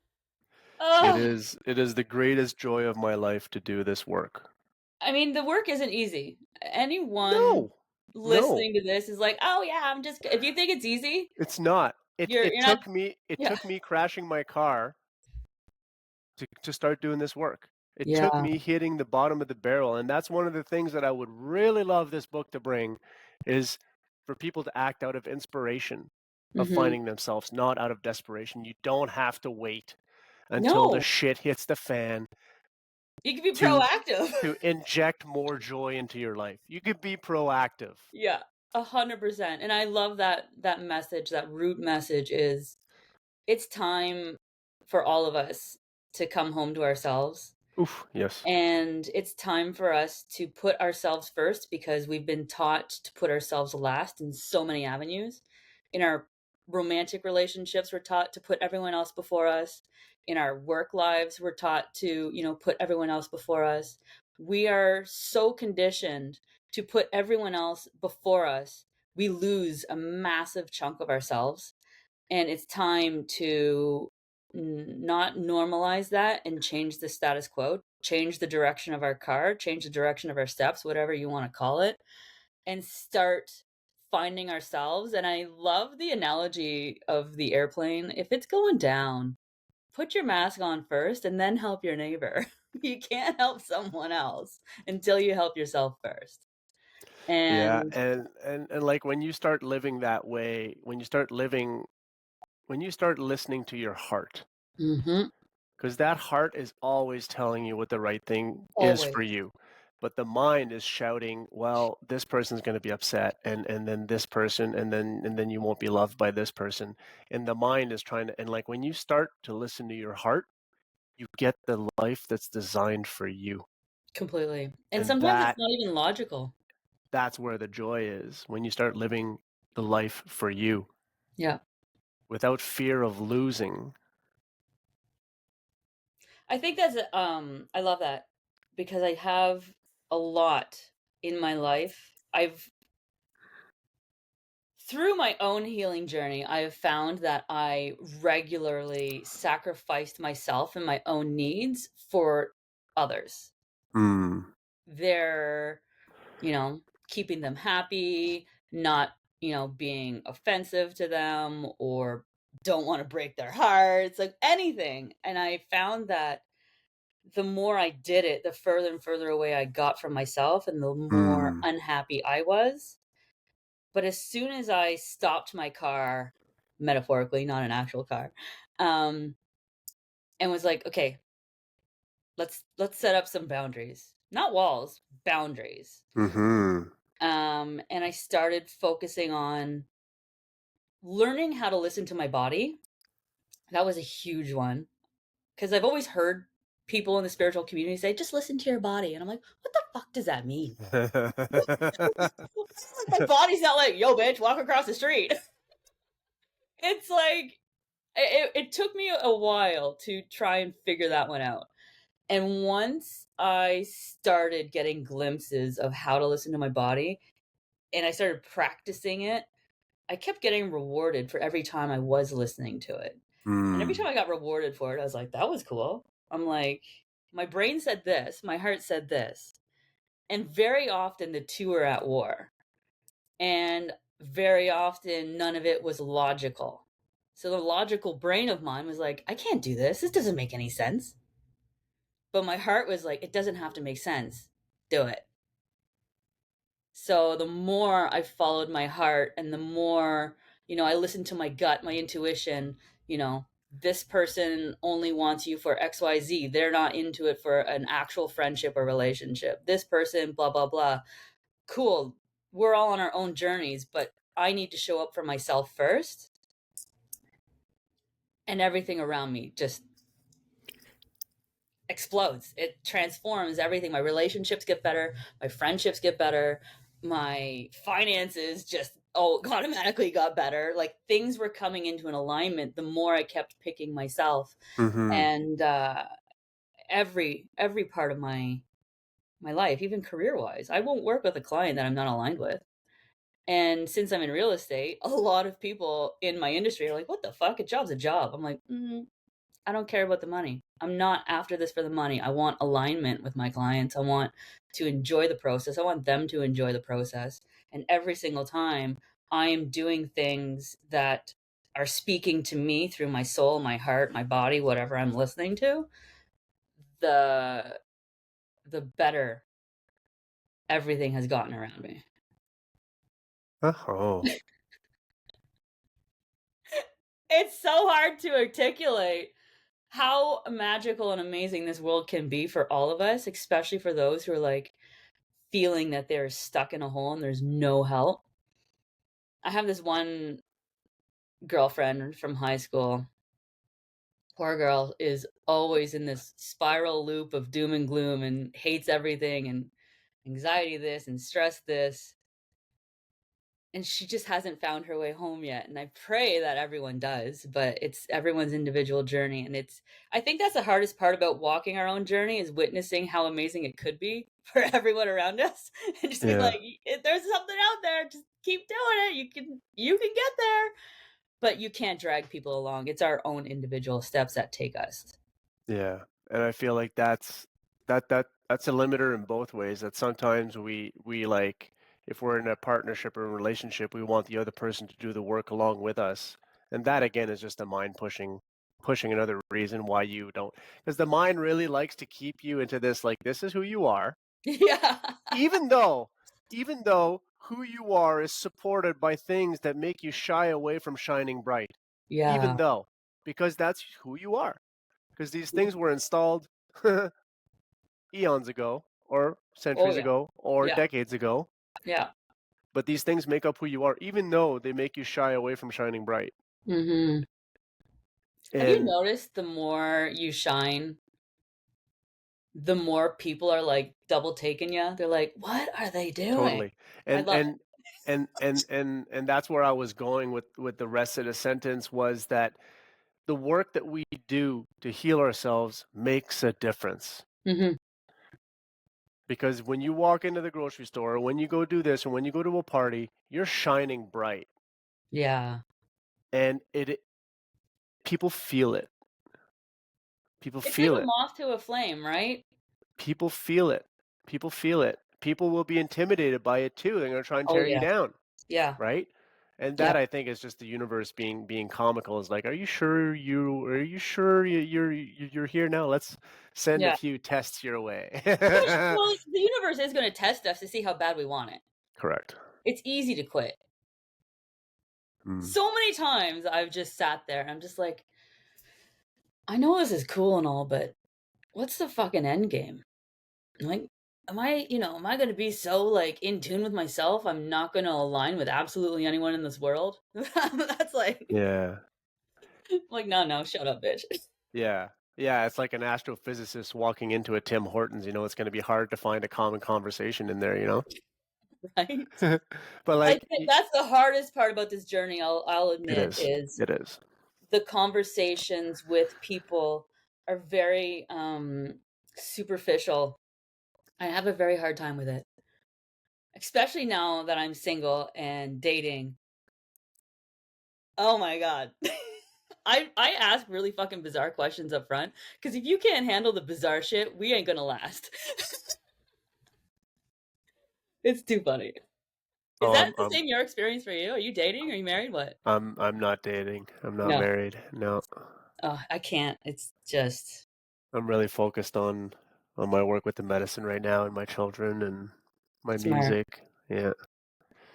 Oh, is the greatest joy of my life to do this work. I mean, the work isn't easy. Anyone No. No, listening to this is like, "Oh yeah, I'm just," if you think it's easy, it's not. It you're it not. took me it Yeah. took me crashing my car to start doing this work. It took Yeah. me hitting the bottom of the barrel, and that's one of the things that I would really love this book to bring, is for people to act out of inspiration of Mhm. finding themselves, not out of desperation. You don't have to wait until the No, shit hits the fan you can be to proactive. inject more joy into your life. You could be proactive. Yeah, 100%. And I love that message, that root message is it's time for all of us to come home to ourselves. Oof, yes. And it's time for us to put ourselves first because we've been taught to put ourselves last in so many avenues. In our romantic relationships, we're taught to put everyone else before us. In our work lives, we're taught to, put everyone else before us. We are so conditioned to put everyone else before us, we lose a massive chunk of ourselves. And it's time to not normalize that and change the status quo, change the direction of our car, change the direction of our steps, whatever you want to call it, and start finding ourselves. And I love the analogy of the airplane. If it's going down, put your mask on first and then help your neighbor. You can't help someone else until you help yourself first. Yeah, And and like when you start living that way, when you start listening to your heart, mhm, because that heart is always telling you what the right thing is for always you. But the mind is shouting, well, this person's going to be upset, and then this person, and then you won't be loved by this person. And the mind is trying to, and like when you start to listen to your heart, you get the life that's designed for you. completely. And And sometimes it's not even logical. that's where the joy is, when you start living the life for you Yeah. without fear of losing. I think that's I love that because I have a lot in my life. I've through my own healing journey, I have found that I regularly sacrificed myself and my own needs for others. Mm. They're, keeping them happy, not, being offensive to them or don't want to break their hearts, like anything. And I found that the more I did it, the further and further away I got from myself and the more Mm. unhappy I was. But as soon as I stopped my car, metaphorically, not an actual car, um, and was like, okay, let's set up some boundaries. Not walls, boundaries. Mm-hmm. And I started focusing on learning how to listen to my body. That was a huge one because I've always heard people in the spiritual community say, just listen to your body. And I'm like, what the fuck does that mean? My body's not like, yo, bitch, walk across the street. It's like, it took me a while to try and figure that one out. And once I started getting glimpses of how to listen to my body and I started practicing it, I kept getting rewarded for every time I was listening to it. And every time Mm. I got rewarded for it, I was like, that was cool. I'm like, my brain said this, my heart said this. And very often the two are at war. And very often none of it was logical. So the logical brain of mine was like, I can't do this. This doesn't make any sense. But my heart was like, it doesn't have to make sense. Do it. So the more I followed my heart and the more, I listened to my gut, my intuition, this person only wants you for XYZ. They're not into it for an actual friendship or relationship. This person, blah, blah, blah. Cool. We're all on our own journeys, but I need to show up for myself first. And everything around me just explodes. It transforms everything. My relationships get better, my friendships get better, my finances just automatically got better. Like things were coming into an alignment the more I kept picking myself. Mm-hmm. And every part of my life, even career wise, I won't work with a client that I'm not aligned with. And since I'm in real estate, a lot of people in my industry are like, what the fuck, a job's a job. I'm like, I don't care about the money. I'm not after this for the money. I want alignment with my clients. I want to enjoy the process. I want them to enjoy the process. And every single time I am doing things that are speaking to me through my soul, my heart, my body, whatever I'm listening to, the better everything has gotten around me. Oh. It's so hard to articulate how magical and amazing this world can be for all of us, especially for those who are like feeling that they're stuck in a hole and there's no help. I have this one girlfriend from high school. Poor girl is always in this spiral loop of doom and gloom and hates everything and anxiety this and stress this. and she just hasn't found her way home yet, and I pray that everyone does, but it's everyone's individual journey, and I think that's the hardest part about walking our own journey is witnessing how amazing it could be for everyone around us, and just be Yeah. like, "If there's something out there, just keep doing it, you can get there," but you can't drag people along, it's our own individual steps that take us. Yeah. And I feel like that's a limiter in both ways. That sometimes we like if we're in a partnership or a relationship, we want the other person to do the work along with us. And that again is just a mind pushing another reason why you don't, because the mind really likes to keep you into this like this is who you are, Yeah. even though even though who you are is supported by things that make you shy away from shining bright. Even Yeah. though, because that's who you are, because these things were installed eons ago, or Oh, centuries yeah. ago, or Yeah. decades ago. Yeah. But these things make up who you are, even though they make you shy away from shining bright. Mhm. Have you And noticed the more you shine, the more people are, like, double taking you? They're like, "What are they doing?" totally, I and love it. and and that's where I was going with the rest of the sentence was that the work that we do to heal ourselves makes a difference. Mhm. Because when you walk into the grocery store, or when you go do this, or when you go to a party, you're shining bright, Yeah. and it people feel it. People It's like feel a it. moth to a flame, right? People feel it. People feel it. People will be intimidated by it too. They're going to try and Oh, tear you yeah. down, Yeah. right? And Yeah. that I think is just the universe being comical. Is like, are you sure you're here now? Let's send a Yeah. few tests your way. Well, the universe is gonna test us to see how bad we want it. Correct. It's easy to quit. Mm. So many times I've just sat there and I'm just like, "I know this is cool and all, but what's the fucking end game?" Like, am I gonna be so, like, in tune with myself, I'm not gonna align with absolutely anyone in this world? That's Yeah. like, "No, no, shut up, bitch." Yeah. Yeah. It's like an astrophysicist walking into a Tim Hortons. It's going to be hard to find a common conversation in there. Right? But I like, think that's the hardest part about this journey, I'll it admit, is. is It is. the conversations with people are very, superficial. I have a very hard time with it, especially now that I'm single and dating. Oh my god. I ask really fucking bizarre questions up front because if you can't handle the bizarre shit, we ain't gonna last. It's too funny. Is Oh, that the same your experience for you? Are you dating? Are you married? What? I'm not dating. I'm not No. married. No. Oh, I can't. It's just I'm really focused on my work with the medicine right now and my children and my smart. music. Yeah.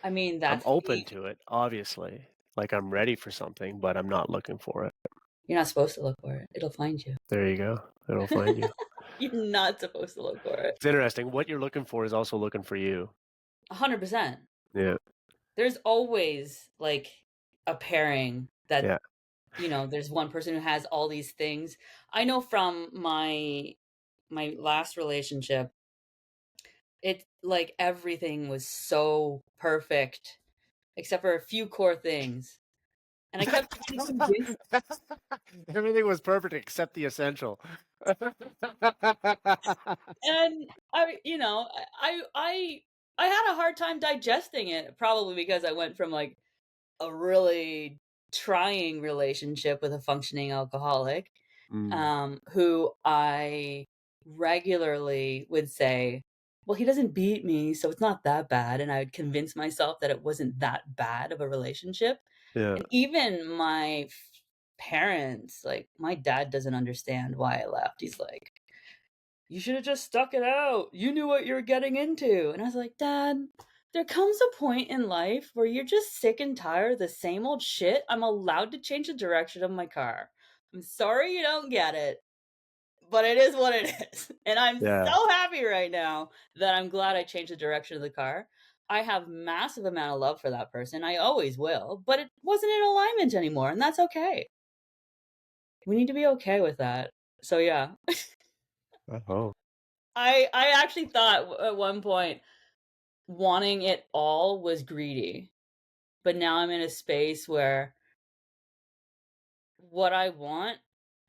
I mean, I'm that's open to it, obviously. Like I'm ready for something, but I'm not looking for it. you're not supposed to look for it. It'll find you. There you go. It'll find you. You're not supposed to look for it. It's interesting. What you're looking for is also looking for you. 100%. Yeah. There's always like a pairing that, Yeah. there's one person who has all these things. I know from my last relationship, it like everything was so perfect except for a few core things. And I kept trying to convince Everything was perfect except the essential. and I had a hard time digesting it probably because I went from like a really trying relationship with a functioning alcoholic, Mm, who I regularly would say, "Well, he doesn't beat me, so it's not that bad." And I would convince myself that it wasn't that bad of a relationship. yeah. And even my parents, like my dad doesn't understand why I left. He's like, "You should have just stuck it out. You knew what you were getting into." And I was like, "Dad, there comes a point in life where you're just sick and tired of the same old shit. I'm allowed to change the direction of my car. I'm sorry you don't get it, but it is what it is." And I'm Yeah. so happy right now that I'm glad I changed the direction of the car. I have massive amount of love for that person. I always will, but it wasn't in alignment anymore, and that's okay. We need to be okay with that. So yeah, Oh. I actually thought at one point wanting it all was greedy. but now I'm in a space where what I want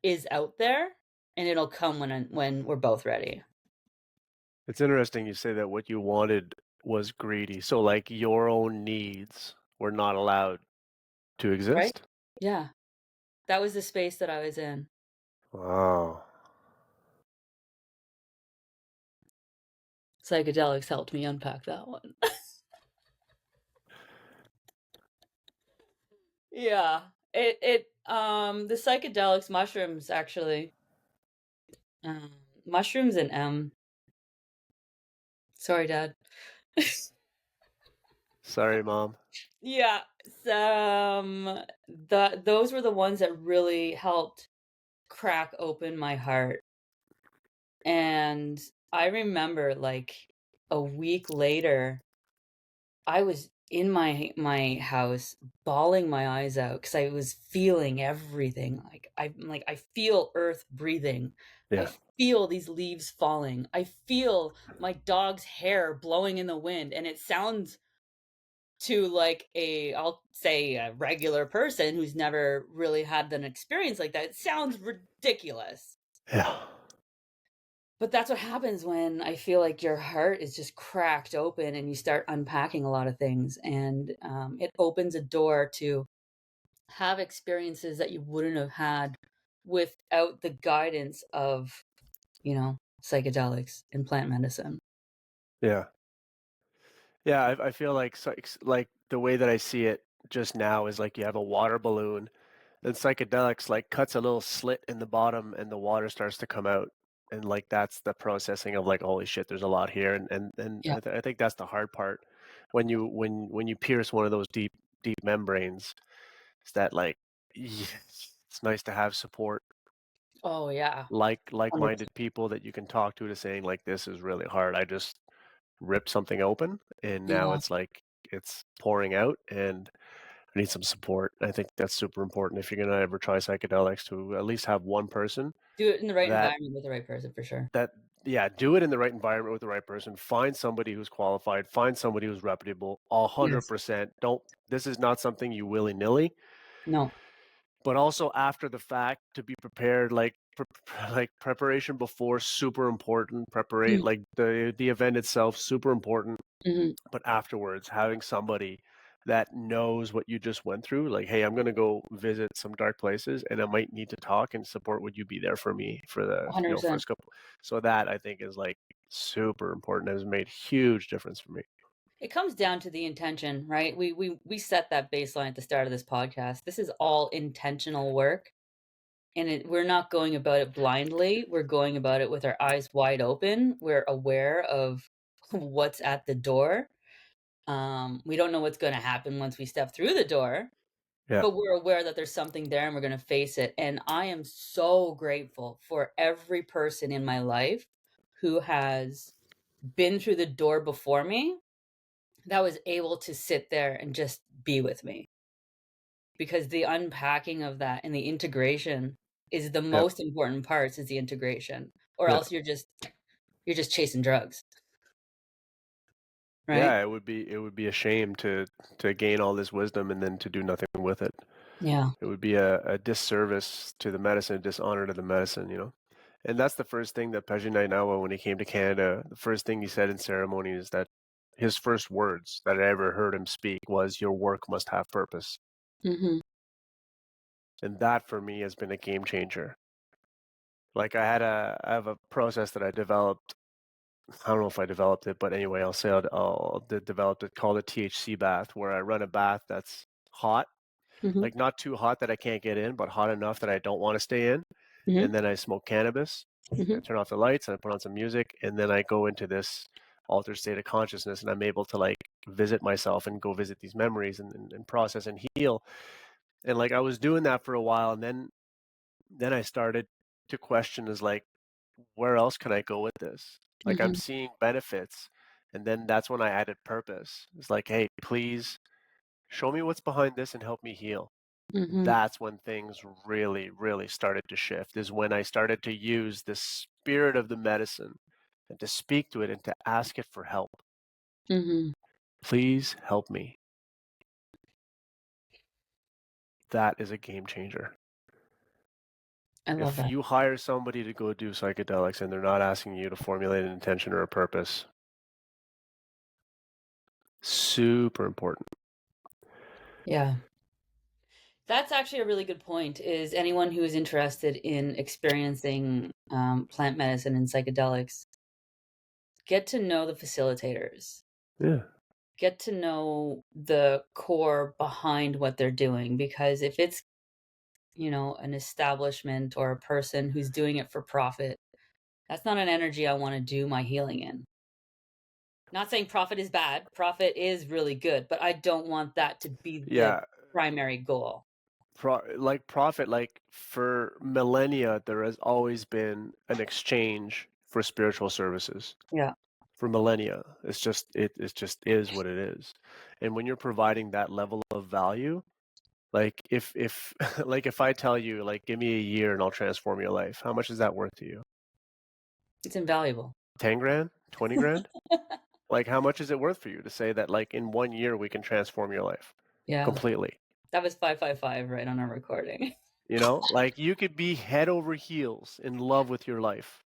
is out there, and it'll come when we're both ready, It's interesting you say that what you wanted was greedy. So like your own needs were not allowed to right? exist? Yeah, that was the space that I was in. Wow. Psychedelics helped me unpack that one. Yeah. The psychedelics, mushrooms actually. Um, Mushrooms and sorry, Dad. Sorry, Mom. Yeah. Those were the ones that really helped crack open my heart. And I remember like a week later, I was in my house bawling my eyes out because I was feeling everything. I feel earth breathing. I Yeah. feel these leaves falling. I feel my dog's hair blowing in the wind, and it sounds to like I'll say a regular person who's never really had an experience like that. It sounds ridiculous. Yeah. But that's what happens when I feel like your heart is just cracked open and you start unpacking a lot of things. And it opens a door to have experiences that you wouldn't have had without the guidance of, psychedelics and plant medicine. Yeah. Yeah, I feel like like the way that I see it just now is like you have a water balloon, then psychedelics like cuts a little slit in the bottom and the water starts to come out. And like that's the processing of like holy shit, there's a lot here. And Yeah. I think that's the hard part when you pierce one of those deep membranes, is that like it's nice to have support, Oh, yeah. like-minded 100%. people that you can talk to saying like this is really hard. I just ripped something open and now Yeah. it's like it's pouring out and I need some support. I think that's super important if you're gonna ever try psychedelics, to at least have one person Do it in the right that environment with the right person for sure. that yeah, do it in the right environment with the right person. Find somebody who's qualified, find somebody who's reputable, Yes. 100%. Don't This is not something you willy-nilly, No. but also after the fact to be prepared, like like preparation before super important, preparation like the event itself super important, Mm-hmm. but afterwards having somebody that knows what you just went through, like hey, I'm going to go visit some dark places and I might need to talk and support, would you be there for me for the 100%. first couple. So that I think is like super important, has made huge difference for me. It comes down to the intention, right? We set that baseline at the start of this podcast. This is all intentional work, and we're not going about it blindly. We're going about it with our eyes wide open. We're aware of what's at the door. We don't know what's going to happen once we step through the door, Yeah. but we're aware that there's something there and we're going to face it. And I am so grateful for every person in my life who has been through the door before me that was able to sit there and just be with me, because the unpacking of that and the integration is the Yeah. most important parts, is the integration, or Yeah. else you're just chasing drugs, right? Yeah, it would be a shame to gain all this wisdom and then to do nothing with it. Yeah. It would be a disservice to the medicine, a dishonor to the medicine, you know? And that's the first thing that Pejinainawa, Nawa, when he came to Canada, the first thing he said in ceremony is that his first words that I ever heard him speak was, your work must have purpose. Mhm. And that for me has been a game changer. Like I have a process that I developed. I don't know if I developed it, but anyway, I'll say developed it, called a THC bath, where I run a bath that's hot, Mhm. like not too hot that I can't get in, but hot enough that I don't want to stay in. Mhm. And then I smoke cannabis, Mhm. I turn off the lights and I put on some music, and then I go into this altered state of consciousness and I'm able to like visit myself and go visit these memories and process and heal. And like I was doing that for a while, and then I started to question, is like, where else can I go with this? Like I'm Mhm. seeing benefits. And then that's when I added purpose. It's like, hey, please show me what's behind this and help me heal. Mhm. That's when things really, really started to shift, is when I started to use the spirit of the medicine and to speak to it and to ask it for help. Mhm. Please help me. that is a game changer. I love If that. you hire somebody to go do psychedelics and they're not asking you to formulate an intention or a purpose, super important. Yeah. That's actually a really good point, is anyone who is interested in experiencing plant medicine and psychedelics, get to know the facilitators. Yeah. Get to know the core behind what they're doing, because if it's, an establishment or a person who's doing it for profit, that's not an energy I want to do my healing in. Not saying profit is bad, profit is really good, but I don't want that to be the Yeah. primary goal. Like profit, like for millennia, there has always been an exchange for spiritual services. Yeah. For millennia, it just is what it is. And when you're providing that level of value, like if like if I tell you, like, give me a year and I'll transform your life, how much is that worth to you? It's invaluable. 10 grand? 20 grand? Like, how much is it worth for you to say that, like, in 1 year we can transform your life Yeah. completely? That was 555 right on our recording. You know, like, you could be head over heels in love with your life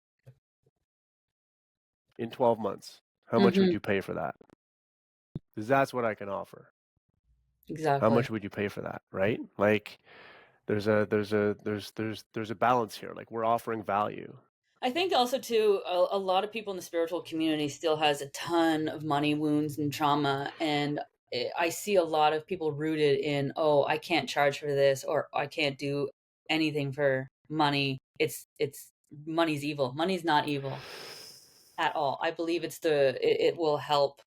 in 12 months. How much would Hmm. you pay for that? Because that's what I can offer. How Exactly. much would you pay for that, right? Like, there's a balance here. Like, we're offering value. I think also too, a lot of people in the spiritual community still has a ton of money wounds and trauma, and I see a lot of people rooted in, oh, I can't charge for this, or I can't do anything for money. It's money's evil. Money's not evil at all. I believe it will help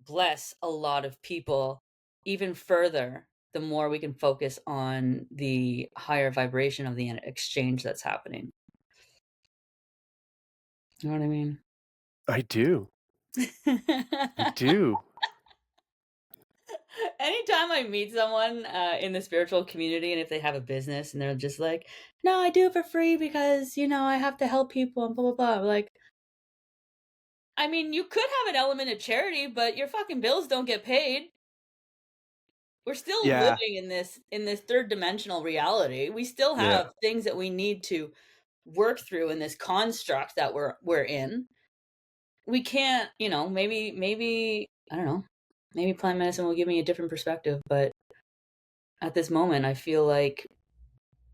bless a lot of people even further the more we can focus on the higher vibration of the exchange that's happening. You know what I mean? I do. I do. Anytime I meet someone in the spiritual community, and if they have a business and they're just like, no, I do it for free because, I have to help people and blah, blah, blah. I'm like, I mean, you could have an element of charity, but your fucking bills don't get paid. We're still Yeah. living in this third dimensional reality. We still Yeah. have things that we need to work through in this construct that we're in. We can't, maybe I don't know, maybe plant medicine will give me a different perspective, but at this moment, I feel like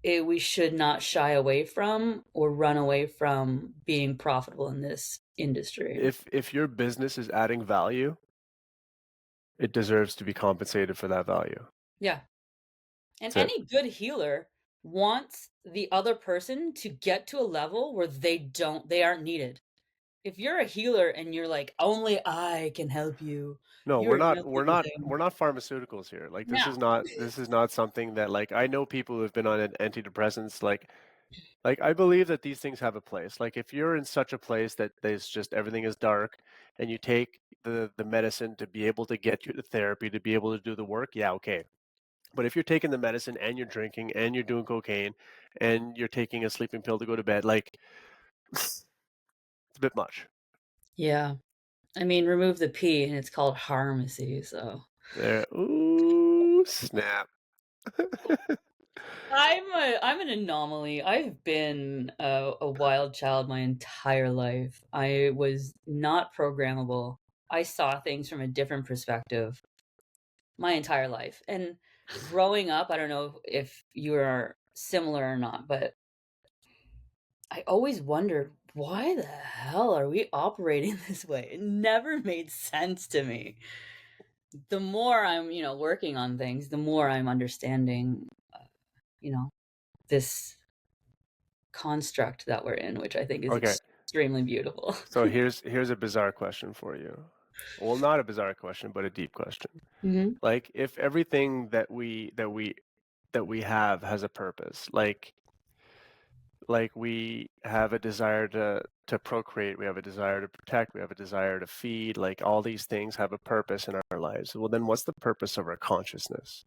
we should not shy away from or run away from being profitable in this industry. If your business is adding value, it deserves to be compensated for that value. Yeah. And That's it. any good healer wants the other person to get to a level where they aren't needed. If you're a healer and you're like, only I can help you, No, you're nothing we're then. not pharmaceuticals here. Like, No. this is not something that, like, I know people who've been on antidepressants, like I believe that these things have a place. Like, if you're in such a place that there's just everything is dark and you take the medicine to be able to get you to therapy, to be able to do the work, yeah, okay. But if you're taking the medicine and you're drinking and you're doing cocaine and you're taking a sleeping pill to go to bed, like, it's a bit much. Yeah. I mean, remove the P and it's called pharmacy, so. There, ooh, snap. I'm an anomaly. I've been a wild child my entire life. I was not programmable. I saw things from a different perspective my entire life. And growing up, I don't know if you are similar or not, but I always wondered, why the hell are we operating this way? It never made sense to me. The more I'm, working on things, the more I'm understanding, you know, this construct that we're in, which I think is Okay, extremely beautiful. so here's a bizarre question for you. Well, not a bizarre question, but a deep question. Mhm. Like, if everything that we have has a purpose, like we have a desire to procreate, we have a desire to protect, we have a desire to feed, like all these things have a purpose in our lives. Well, then what's the purpose of our consciousness?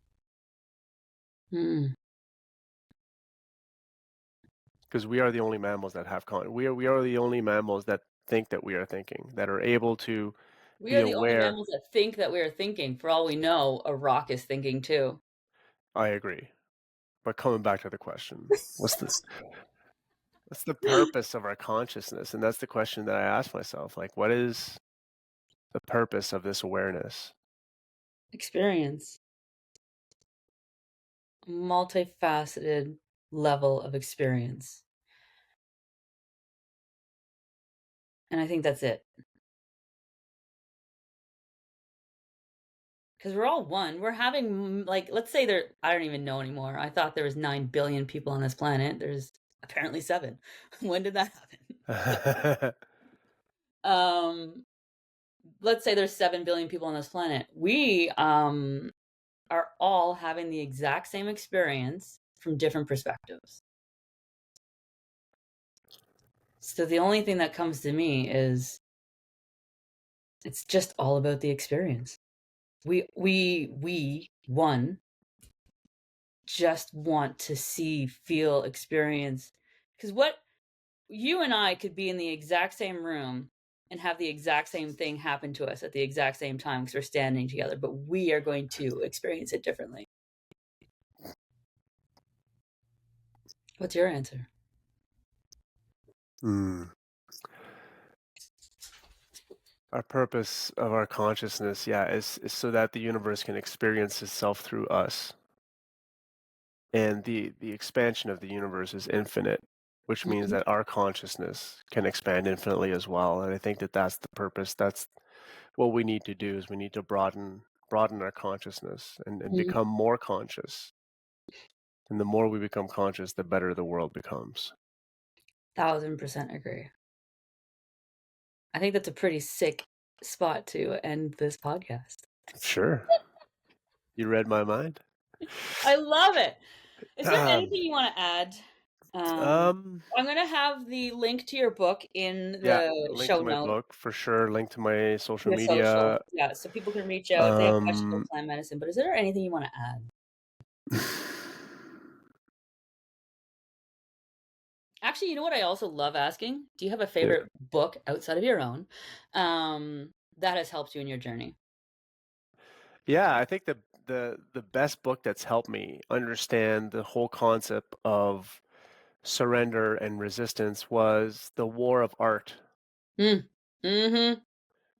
Mm. Because we are the only mammals that have we are the only mammals that think that we are thinking, that are able to We be are the only aware. mammals that think that we are thinking. For all we know, a rock is thinking too. I agree. But coming back to the question, what's the purpose of our consciousness? And that's the question that I ask myself. Like, what is the purpose of this awareness? Experience. Multifaceted level of experience. And I think that's it. Because we're all one. We're having, like, let's say there, I don't even know anymore. I thought there was 9 billion people on this planet. There's apparently 7. When did that happen? Let's say there's 7 billion people on this planet. We are all having the exact same experience from different perspectives. So the only thing that comes to me is it's just all about the experience. We one just want to see, feel, experience. Because what you and I could be in the exact same room and have the exact same thing happen to us at the exact same time because we're standing together, but we are going to experience it differently. What's your answer? Our purpose of our consciousness, is so that the universe can experience itself through us. And the expansion of the universe is infinite, which means that our consciousness can expand infinitely as well. And I think that that's the purpose. That's what we need to do, is we need to broaden our consciousness and become more conscious. And the more we become conscious, the better the world becomes. 1000% agree. I think that's a pretty sick spot to end this podcast. Sure. You read my mind. I love it. Is there anything you want to add? I'm going to have the link to your book in the link show to my notes. book for sure. Link to my social Your media. social. Yeah, so people can reach out if they have questions about plant medicine. But is there anything you want to add? Actually, you know what I also love asking? Do you have a favorite book outside of your own that has helped you in your journey? Yeah, I think the best book that's helped me understand the whole concept of surrender and resistance was The War of Art. Mm-hmm.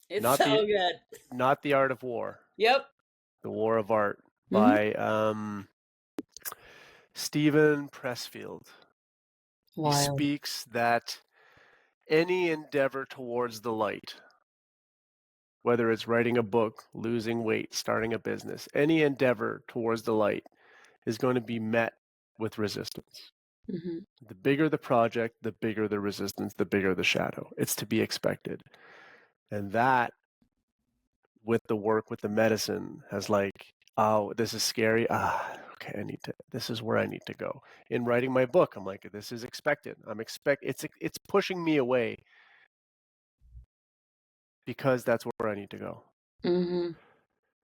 It's Not so good. Not The Art of War. Yep. The War of Art by Stephen Pressfield. He speaks that any endeavor towards the light, whether it's writing a book, losing weight, starting a business, any endeavor towards the light is going to be met with resistance. The bigger the project, the bigger the resistance, the bigger the shadow. It's to be expected. And that, with the work, with the medicine, has like, oh, this is scary. Okay, this is where I need to go. In writing my book, I'm like, this is expected. It's pushing me away because that's where I need to go.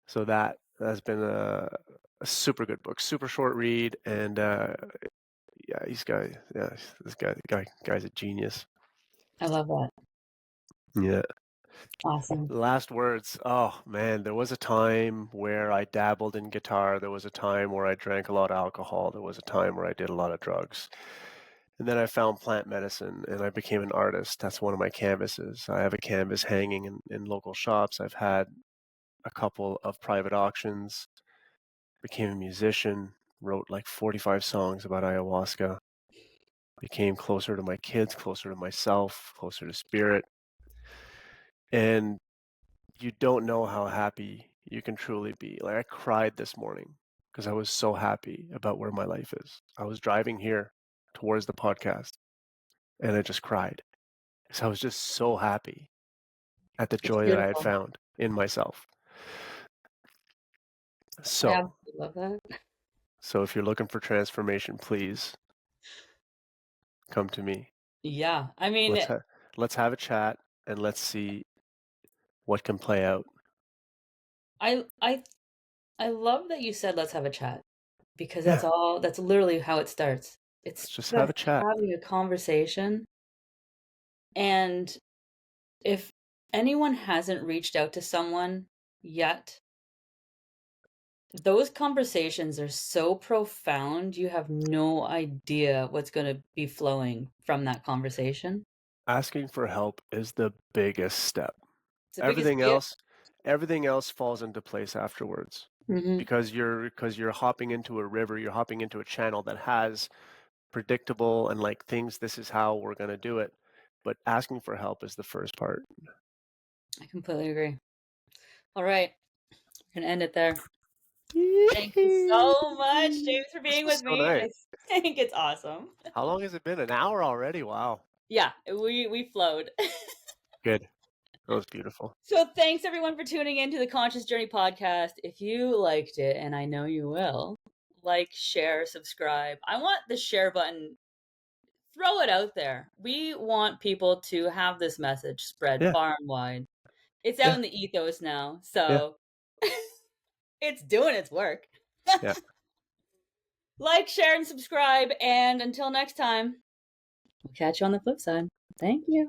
So that has been a super good book, super short read, and this guy's a genius. I love that. Yeah. Awesome. Last words. Oh man, there was a time where I dabbled in guitar. There was a time where I drank a lot of alcohol. There was a time where I did a lot of drugs. And then I found plant medicine and I became an artist. That's one of my canvases. I have a canvas hanging in local shops. I've had a couple of private auctions, became a musician, wrote like 45 songs about ayahuasca, became closer to my kids, closer to myself, closer to spirit. And you don't know how happy you can truly be. Like I cried this morning because I was so happy about where my life is. I was driving here towards the podcast and I just cried because I was just so happy at the joy that I had found in myself. So, I absolutely love that. so if you're looking for transformation, please come to me. Yeah, I mean, let's have a chat and let's see what can play out. I love that you said let's have a chat because that's literally how it starts. It's Let's just have a chat. having a conversation. And if anyone hasn't reached out to someone yet Those conversations are so profound, you have no idea what's gonna be flowing from that conversation. Asking for help is the biggest step. It's the biggest Everything gift. else everything else falls into place afterwards Mhm. because you're hopping into a river, you're hopping into a channel that has predictable and like things, this is how we're going to do it. But asking for help is the first part. I completely agree. All right, we're gonna end it there. Thank you Yee. so much, James, for This being was with so me. nice. I think it's awesome. How long has it been? An hour already? Wow. Yeah, we flowed. Good. That was beautiful. So thanks everyone for tuning in to the Conscious Journey podcast. If you liked it, and I know you will, like, share, subscribe. I want the share button. Throw it out there. We want people to have this message spread Yeah. far and wide. It's out Yeah. in the ethos now, Yeah. so it's doing its work. Yeah. Like, share, and subscribe. And until next time, we'll catch you on the flip side. Thank you.